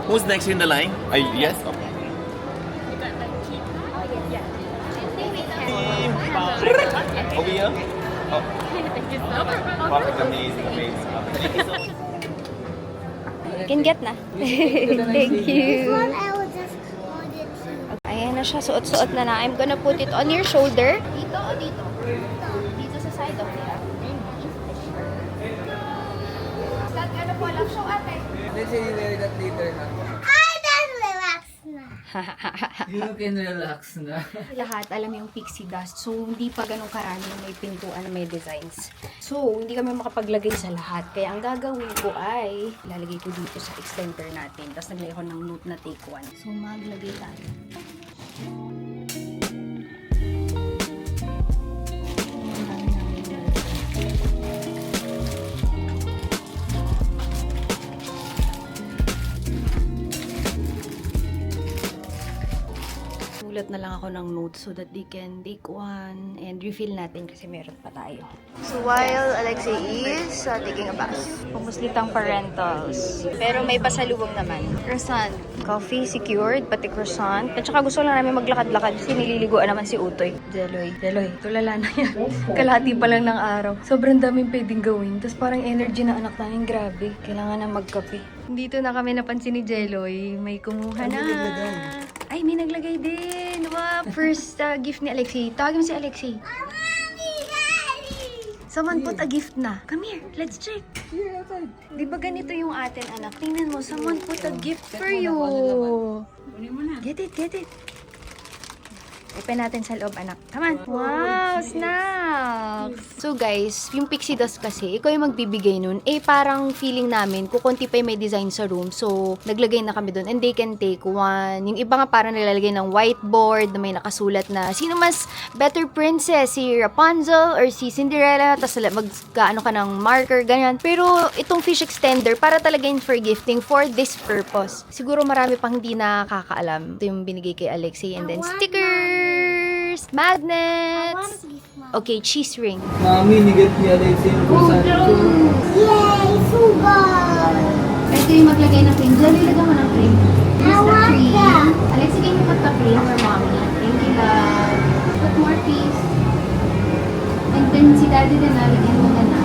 Who's next in the line? Yes? Over here? Oh. Perfect, amazing. Thank you so much. Can get na. Thank you. one I will just hold it to. Ayan na siya. Suot-suot na na. I'm gonna put it on your shoulder. Dito o dito? Dito sa side of it. Ano po lang show ate? Let's say you wear that later na. I just relax na. You can relax na. Lahat alam yung pixie dust. So, hindi pa ganun karami may pintuan na may designs. So, hindi kami makapaglagay sa lahat. Kaya ang gagawin ko ay ilalagay ko dito sa extender natin. Tapos naglagay ko ng note na take 1. So, maglagay tayo. Sulat na lang ako ng notes so that they can take one and refill natin kasi meron pa tayo. So while Alexei is taking a bath, pumuslitang parentals. Pero may pasalubong naman. Croissant. Coffee secured, pati croissant. At saka gusto lang namin maglakad-lakad kasi nililiguan naman si Utoy. Deloy, tulala na yan. Kalahati pa lang ng araw. Sobrang daming pwedeng gawin. Tapos parang energy na anak namin, grabe. Kailangan na magkape. Dito na kami napansin ni Jeloy. May kumuha na. Ay, may naglagay din. Wow, first gift ni Alexei. Tawagin mo si Alexei. Someone put a gift na. Come here, let's check. Di ba ganito yung atin, anak? Tingnan mo, someone put a gift for you. Get it. Open natin sa loob, anak. Come on. Wow, snacks! So guys, yung pixie dust kasi, ikaw yung magbibigay nun. Parang feeling namin, kukunti pa yung may design sa room. So, naglagay na kami dun. And they can take one. Yung iba nga parang nilalagay ng whiteboard na may nakasulat na, sino mas better princess? Si Rapunzel or si Cinderella? Tapos magkaano ka ng marker, ganyan. Pero, itong fish extender, para talaga yun for gifting for this purpose. Siguro marami pang hindi nakakaalam. Ito yung binigay kay Alexei. And then, stickers! Magnets! Okay, cheese ring. Mami, nigat ni Alexei yung croissant ko. Yay, sugar! Ito yung maglagay ng cream. Diyan ilagay mo ng cream. I want that. Alexei, can you put the cream for mommy? Thank you, love. Put more please. And then si daddy din nalagyan mo na na.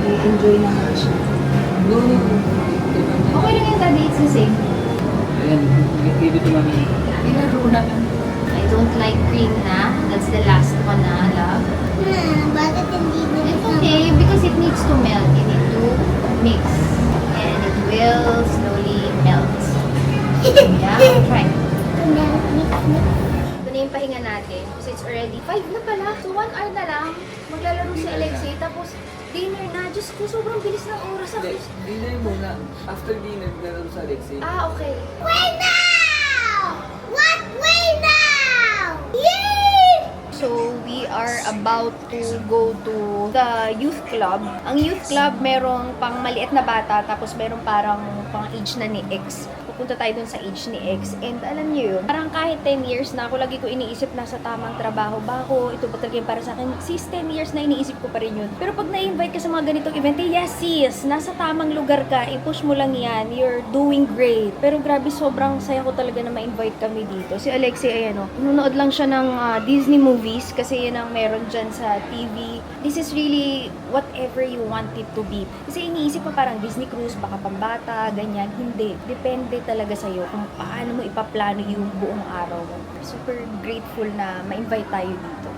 Okay, enjoy naman siya. No. Okay lang yung daddy, it's the same. Ayan, give it to Mami. Ilaro na lang. I don't like cream na. That's the last one na, love. Bakit hindi mo It's okay because it needs to melt. You need to mix. And it will slowly melt. Yeah, try. Ito na yung pahinga natin. Kasi it's already 5 na pala. So 1 hour na lang. Maglalaro si Alexei. Tapos dinner na. Diyos ko, sobrang bilis ng oras. Dinner muna. After dinner, naglalaro sa Alexei. Okay. Wait now! What wait now? Yay! So, we are about to go to the youth club. Ang youth club, merong pang maliit na bata, tapos merong parang pang age na ni X. Pupunta tayo dun sa age ni X. And alam niyo yun, parang kahit 10 years na ako, lagi ko iniisip nasa tamang trabaho ba ako, ito ba talaga yung para sa akin. Sis, 10 years na iniisip ko pa rin yun. Pero pag na-invite ka sa mga ganitong event, yes sis, nasa tamang lugar ka, i-push mo lang yan, you're doing great. Pero grabe, sobrang saya ko talaga na ma-invite kami dito. Si Alexei, ayan o, nunood lang siya ng Disney movies kasi yan ang meron dyan sa TV. This is really whatever you want it to be. Kasi iniisip mo parang Disney cruise, baka pambata, ganyan. Hindi. Depende talaga sa'yo kung paano mo ipaplano yung buong araw mo. Super grateful na ma-invite tayo dito.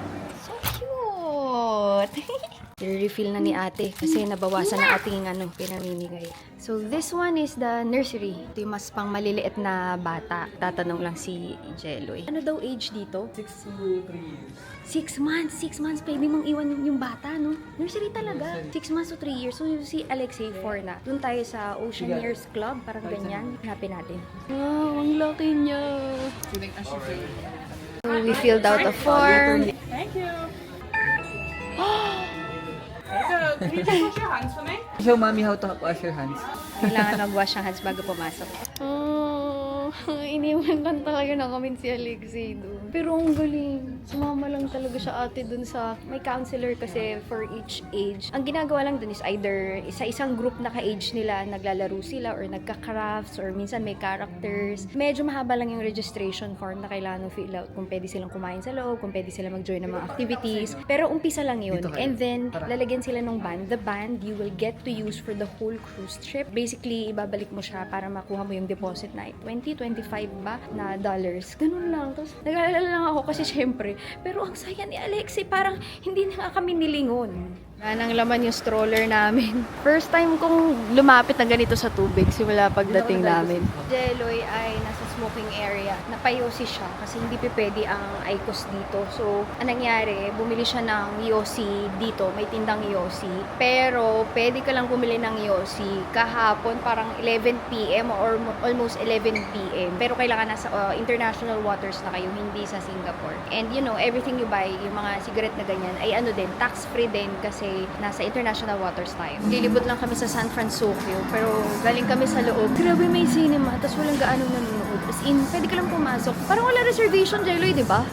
So cute! I-refill na ni ate kasi nabawasan na ating pinamimigay. So this one is the nursery. Ito yung mas pang maliliit na bata. Tatanong lang si Jeloy. Ano daw age dito? 6 to 3 years. 6 months. 6 months. Pwede mong iwan yung bata, no? Nursery talaga. 6 months to 3 years. So si Alexei 4 na. Doon tayo sa Oceaneers Club. Parang ganyan. Hanapin natin. Wow, ang laki niya. So we filled out a form. Thank you. Can you just wash your hands for me? Show mommy how to wash your hands. Kailangan mag-wash ang hands bago pumasok. Iniwan lang talaga na kami si Alexei doon. Pero ang galing. Sumama lang talaga siya ate doon sa... May counselor kasi for each age. Ang ginagawa lang doon is either sa isang group na ka-age nila, naglalaro sila or nagka-crafts or minsan may characters. Medyo mahaba lang yung registration form na kailangan fill out kung pwede silang kumain sa loob, kung pwede sila mag-join ng mga activities. Pero umpisa lang yun. And then, lalagyan sila ng band. The band, you will get to use for the whole cruise trip. Basically, ibabalik mo siya para makuha mo yung deposit na 20, 25 ba na dollars. Ganun lang. Tapos, nag-aalala lang ako kasi syempre. Pero ang saya ni Alexei, parang hindi na nga kami nilingon. Yan ang laman yung stroller namin. First time kong lumapit na ganito sa tubig simula pagdating namin. Jeloy ay nasa smoking area. Napayosi siya kasi hindi pwede ang Icos dito. So, anong nangyari, bumili siya ng Yossi dito. May tindang Yossi. Pero, pwede ka lang bumili ng Yossi kahapon parang 11 p.m. or almost 11 p.m. Pero kailangan nasa international waters na kayo, hindi sa Singapore. And you know, everything you buy, yung mga cigarette na ganyan, ay ano din, tax-free din kasi nasa international waters tayo. Lilibot lang kami sa San Francisco, pero galing kami sa loob. Grabe, may cinema, tapos walang gaanong nanonood. As in, pwede ka lang pumasok. Parang wala reservation, Jeloy, di ba?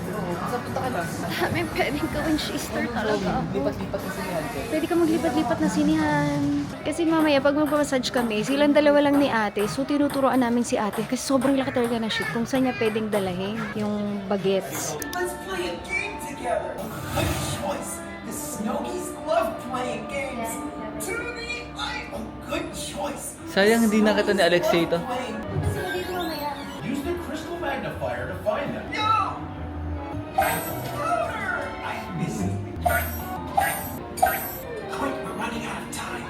Punta ka lang. May pwedeng gawin sister talaga. Lipat-lipat na sinihan ko. Pwede ka maglipat-lipat na sinihan. Kasi mamaya, pag magpamassage kami, silang dalawa lang ni ate. So, tinuturoan namin si ate kasi sobrang laki talaga ng shit kung saan niya pwedeng dalahin yung bagets. Let's play a game together. Good choice. The Snokies love playing games. Trudy, good choice. Sayang hindi nakita ni Alexei ito. Use the crystal magnifier to find them. No! Louder! I miss it. Quick, we're running out of time.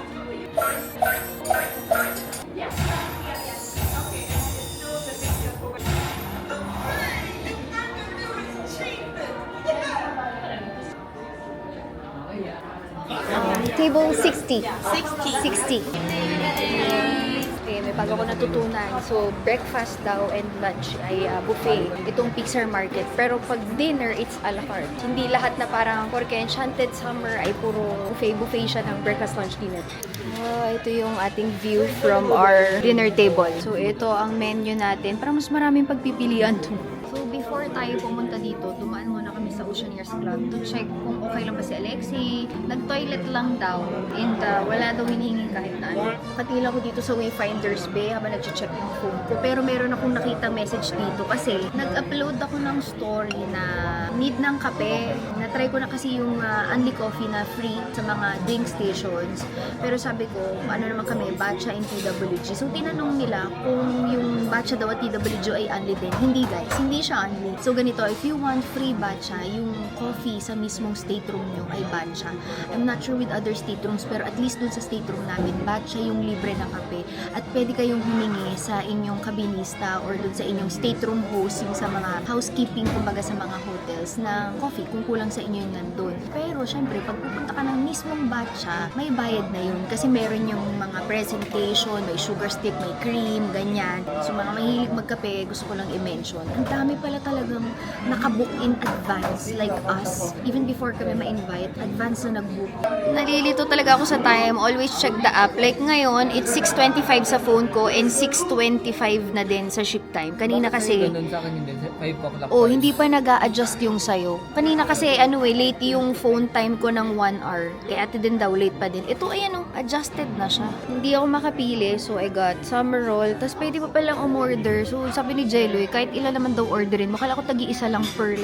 Table 60. 60. Okay, may bago ko natutunan. So, breakfast daw and lunch ay buffet. Itong Pixar Market. Pero pag dinner, it's a la carte. Hindi lahat na parang porque Enchanted Summer ay puro buffet siya ng breakfast, lunch, dinner. Ito yung ating view from our dinner table. So, ito ang menu natin. Parang mas maraming pagpipilian to. So, before tayo pumunta dito, dumaan muna kami sa Oceaneers Club to check kung okay lang ba si Alexei. Nag-toilet lang daw and wala daw hinihingi kahit na ano. Katila ko dito sa Wayfinders Bay habang nag-check yung phone ko. Pero meron akong nakita message dito kasi nag-upload ako ng story na need ng kape. Na-try ko na kasi yung Unli Coffee na free sa mga drink stations. Pero sabi ko, ano naman kami, Batcha and TWG. So, tinanong nila kung yung Batcha daw at TWG ay unli din. Hindi guys, hindi siya unli. So, ganito, if you want free Batcha, yung coffee sa mismong stateroom nyo ay Batcha. I'm not sure with other staterooms, pero at least dun sa stateroom namin, Batcha yung libre na kape. At pwede kayong humingi sa inyong kabinista or dun sa inyong stateroom host, yung sa mga housekeeping, kumbaga sa mga hotels, na coffee kung kulang sa inyo yung nandun. Pero syempre, pag pupunta ka ng mismong batcha, may bayad na yun. Kasi meron yung mga presentation, may sugar stick, may cream, ganyan. So mga mahilig magkape, gusto ko lang i-mention. Ang dami pala talagang nakabook in advance, like us. Even before kami ma-invite, advance na nag-book. Nalilito talaga ako sa time. Always check the app. Like ngayon, it's 6:25 sa phone ko and 6:25 na din sa ship time. Kanina kasi... Ganun sa akin yun din, 5 o'clock. Oh, hindi pa nag-a-adjust yung sayo. Kanina kasi, late yung phone time ko ng 1 hour. Kaya ate din daw, late pa din. Ito, adjusted na siya. Hindi ako makapili, so I got summer roll. Tapos pwede pa palang umorder. So, sabi ni Jeloy, kahit ilan naman daw orderin mo. Kala ko tagi-isa lang per,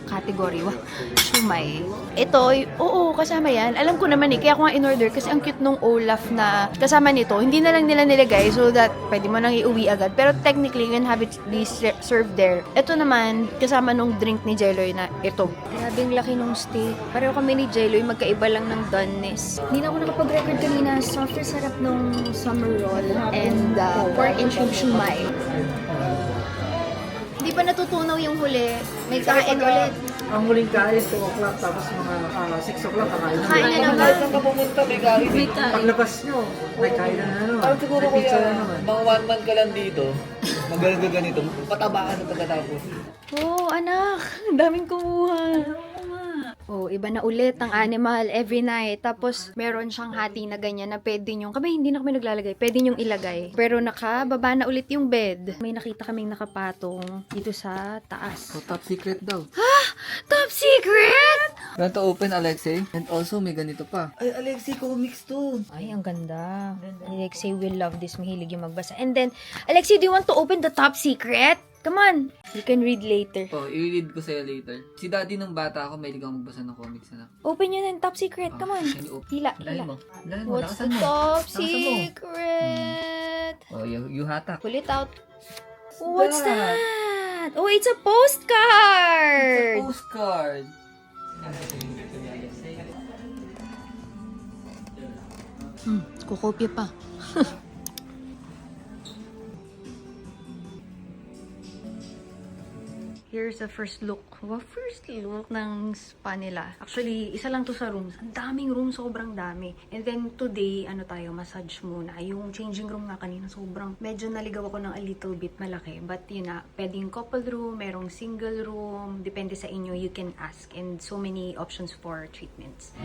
category. Wah, shumay. Ito, oo, kasama yan. Alam ko naman kaya ko nga in-order kasi ang cute nung Olaf na kasama nito. Hindi na lang nila nilagay so that pwede mo nang iuwi agad. Pero technically, you can have it be served there. Ito naman, kasama nung drink ni Jeloy na ito. Grabing laki nung steak. Pareho kami ni Jeloy, magkaiba lang ng doneness. Hindi na ako nakapag-record kanina. Softly sarap nung summer roll and pork and shrimp shumai. Hindi pa natutunaw yung huli. May kain ulit. Ang huling kain, 2 o'clock, tapos mga 6 o'clock, kakain na. Kain na naman. Saan ka pumunta, may kain. Paglabas nyo, may kain na naman. Parang siguro May pizza kuya, na naman. mga 1 month ka lang dito, magaling ka ganito, pataba ka na pagkatapos. Oh, anak. Ang daming kumuha. Oh, iba na ulit ang animal every night. Tapos, meron siyang hati na ganyan na pwede nyong, hindi na kami naglalagay, pwede nyong ilagay. Pero nakababa na ulit yung bed. May nakita kaming nakapatong dito sa taas. So, top secret daw. Ha? Top secret? Want to open, Alexei? And also, may ganito pa. Ay, Alexei, comics to. Ay, ang ganda. Alexei will love this. Mahilig yung magbasa. And then, Alexei, do you want to open the top secret? Come on. You can read later. Oh, i-read ko sa'yo later. Si daddy nung bata ako, may ligang magbasa ng comics na. Open yun ng top secret. Come on. Hila, Lahin hila. mo. Lahin mo. What's the Lakasan mo. top Lakasan mo. secret? Oh, you hatak. Pull it out. What's that? Oh, it's a postcard! Postcard. Kukopya pa. Here's the first look. Wow, first look ng spa nila. Actually, isa lang to sa rooms. Ang daming room, sobrang dami. And then today, massage muna. Yung changing room nga kanina, sobrang medyo naligaw ako ng a little bit malaki. But yun na, pwedeng couple room, merong single room. Depende sa inyo, you can ask. And so many options for treatments.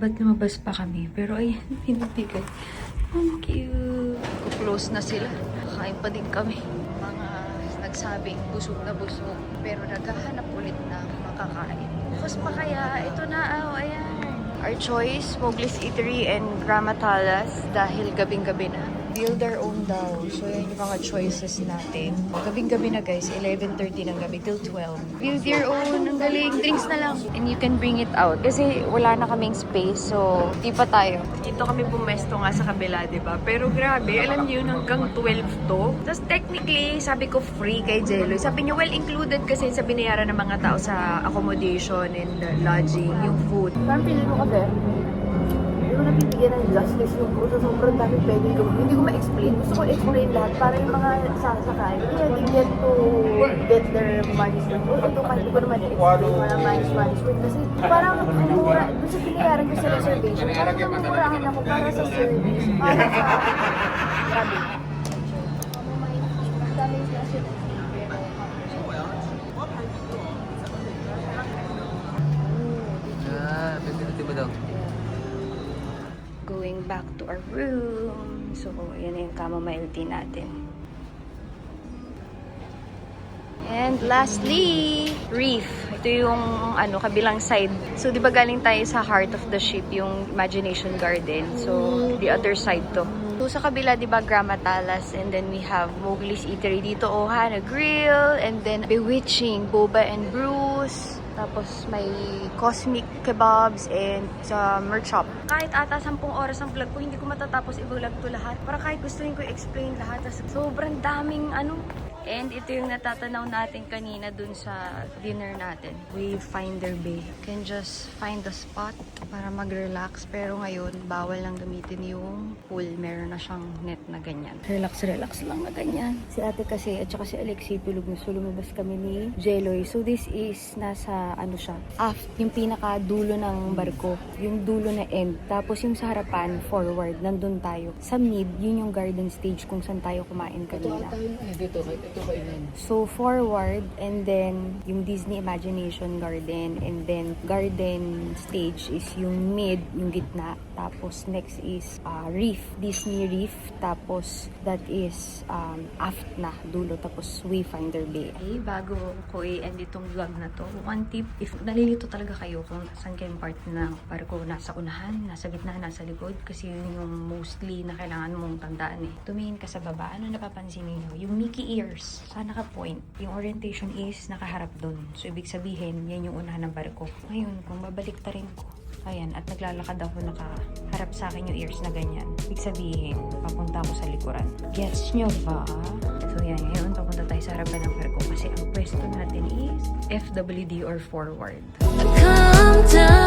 Ba't lumabas pa kami? Pero ayan, pinibigay. Ang cute. Close na sila. Kain pa din kami. Mga nagsabing busog na busog. Pero naghahanap ulit na makakain. Bukas pa kaya, ito na, ayan. Our choice, Mowgli's Eatery and Gramatalas dahil gabing-gabi na. Build our own daw. So, yan yung mga choices natin. Gabing-gabi na guys, 11:30 ng gabi till 12. Build your own. Ang galing. Drinks na lang. And you can bring it out. Kasi wala na kaming space. So, di pa tayo. Dito kami pumesto nga sa kabila, diba? Pero grabe, alam niyo yun, hanggang 12 to. Tapos technically, sabi ko free kay Jeloy. Sabi niya, well included kasi sa binayaran ng mga tao sa accommodation and lodging, yung food. Parang pili mo kape? Hindi ko napibigyan ng justice yung puso. Sobrang dami pwede ko. Hindi ko ma-explain. Gusto ko explain lahat para yung mga sasakay. They get to get their money's worth. Ito kahit ko naman i-explain para money's worth. Kasi parang mura. Doon sa pinayaran ko sa reservation. Parang namumurahan ako para sa service. Para sa... Grabe. Ang daming kasi Pwede ba daw? Going back to our room. So, yan na yung chamomile tea natin. And lastly, reef. Ito yung kabilang side. So, di ba galing tayo sa heart of the ship, yung Imagination Garden. So, the other side to. So, sa kabila, di ba, Gramatalas. And then we have Mowgli's Eatery dito. Ohana Grill. And then Bewitching, Boba and Bruce. Tapos may Cosmic Kebabs and sa merch shop. Kahit ata 10 oras ang vlog ko, hindi ko matatapos i-vlog to lahat. Para kahit gusto ko i-explain lahat. Sobrang daming And ito yung natatanaw natin kanina dun sa dinner natin. Wayfinder Bay. You can just find the spot para mag-relax. Pero ngayon, bawal lang gamitin yung pool. Meron na siyang net na ganyan. Relax lang na ganyan. Si ate kasi at saka si Alexi tulog na. So lumabas kami ni Jeloy. So this is nasa ano siya, aft, yung pinaka dulo ng barko. Yung dulo na end. Tapos yung sa harapan, forward, nandun tayo. Sa mid, yun yung garden stage kung saan tayo kumain kanina. Ito kainan. So, forward, and then, yung Disney Imagination Garden, and then, garden stage is yung mid, yung gitna. Tapos, next is reef, Disney Reef. Tapos, that is aft na, dulo. Tapos, Wayfinder Bay. Okay, bago ko i-end itong vlog na to, one tip, if nalilito talaga kayo kung saan kayong part ng barko, nasa unahan, nasa gitna, nasa likod, kasi yun yung mostly na kailangan mong tandaan eh. Tumingin ka sa baba, ano napapansin niyo? Yung Mickey ears, sa naka-point. Yung orientation is nakaharap dun. So, ibig sabihin, yan yung unahan ng barko. Ngayon, kung babalik ta rin ko, ayan, at naglalakad ako, nakaharap sa akin yung ears na ganyan. Ibig sabihin, papunta ako sa likuran. Gets nyo ba? So, yan, ngayon, papunta tayo sa harapan ng barko kasi ang pwesto natin is FWD or forward. Come down.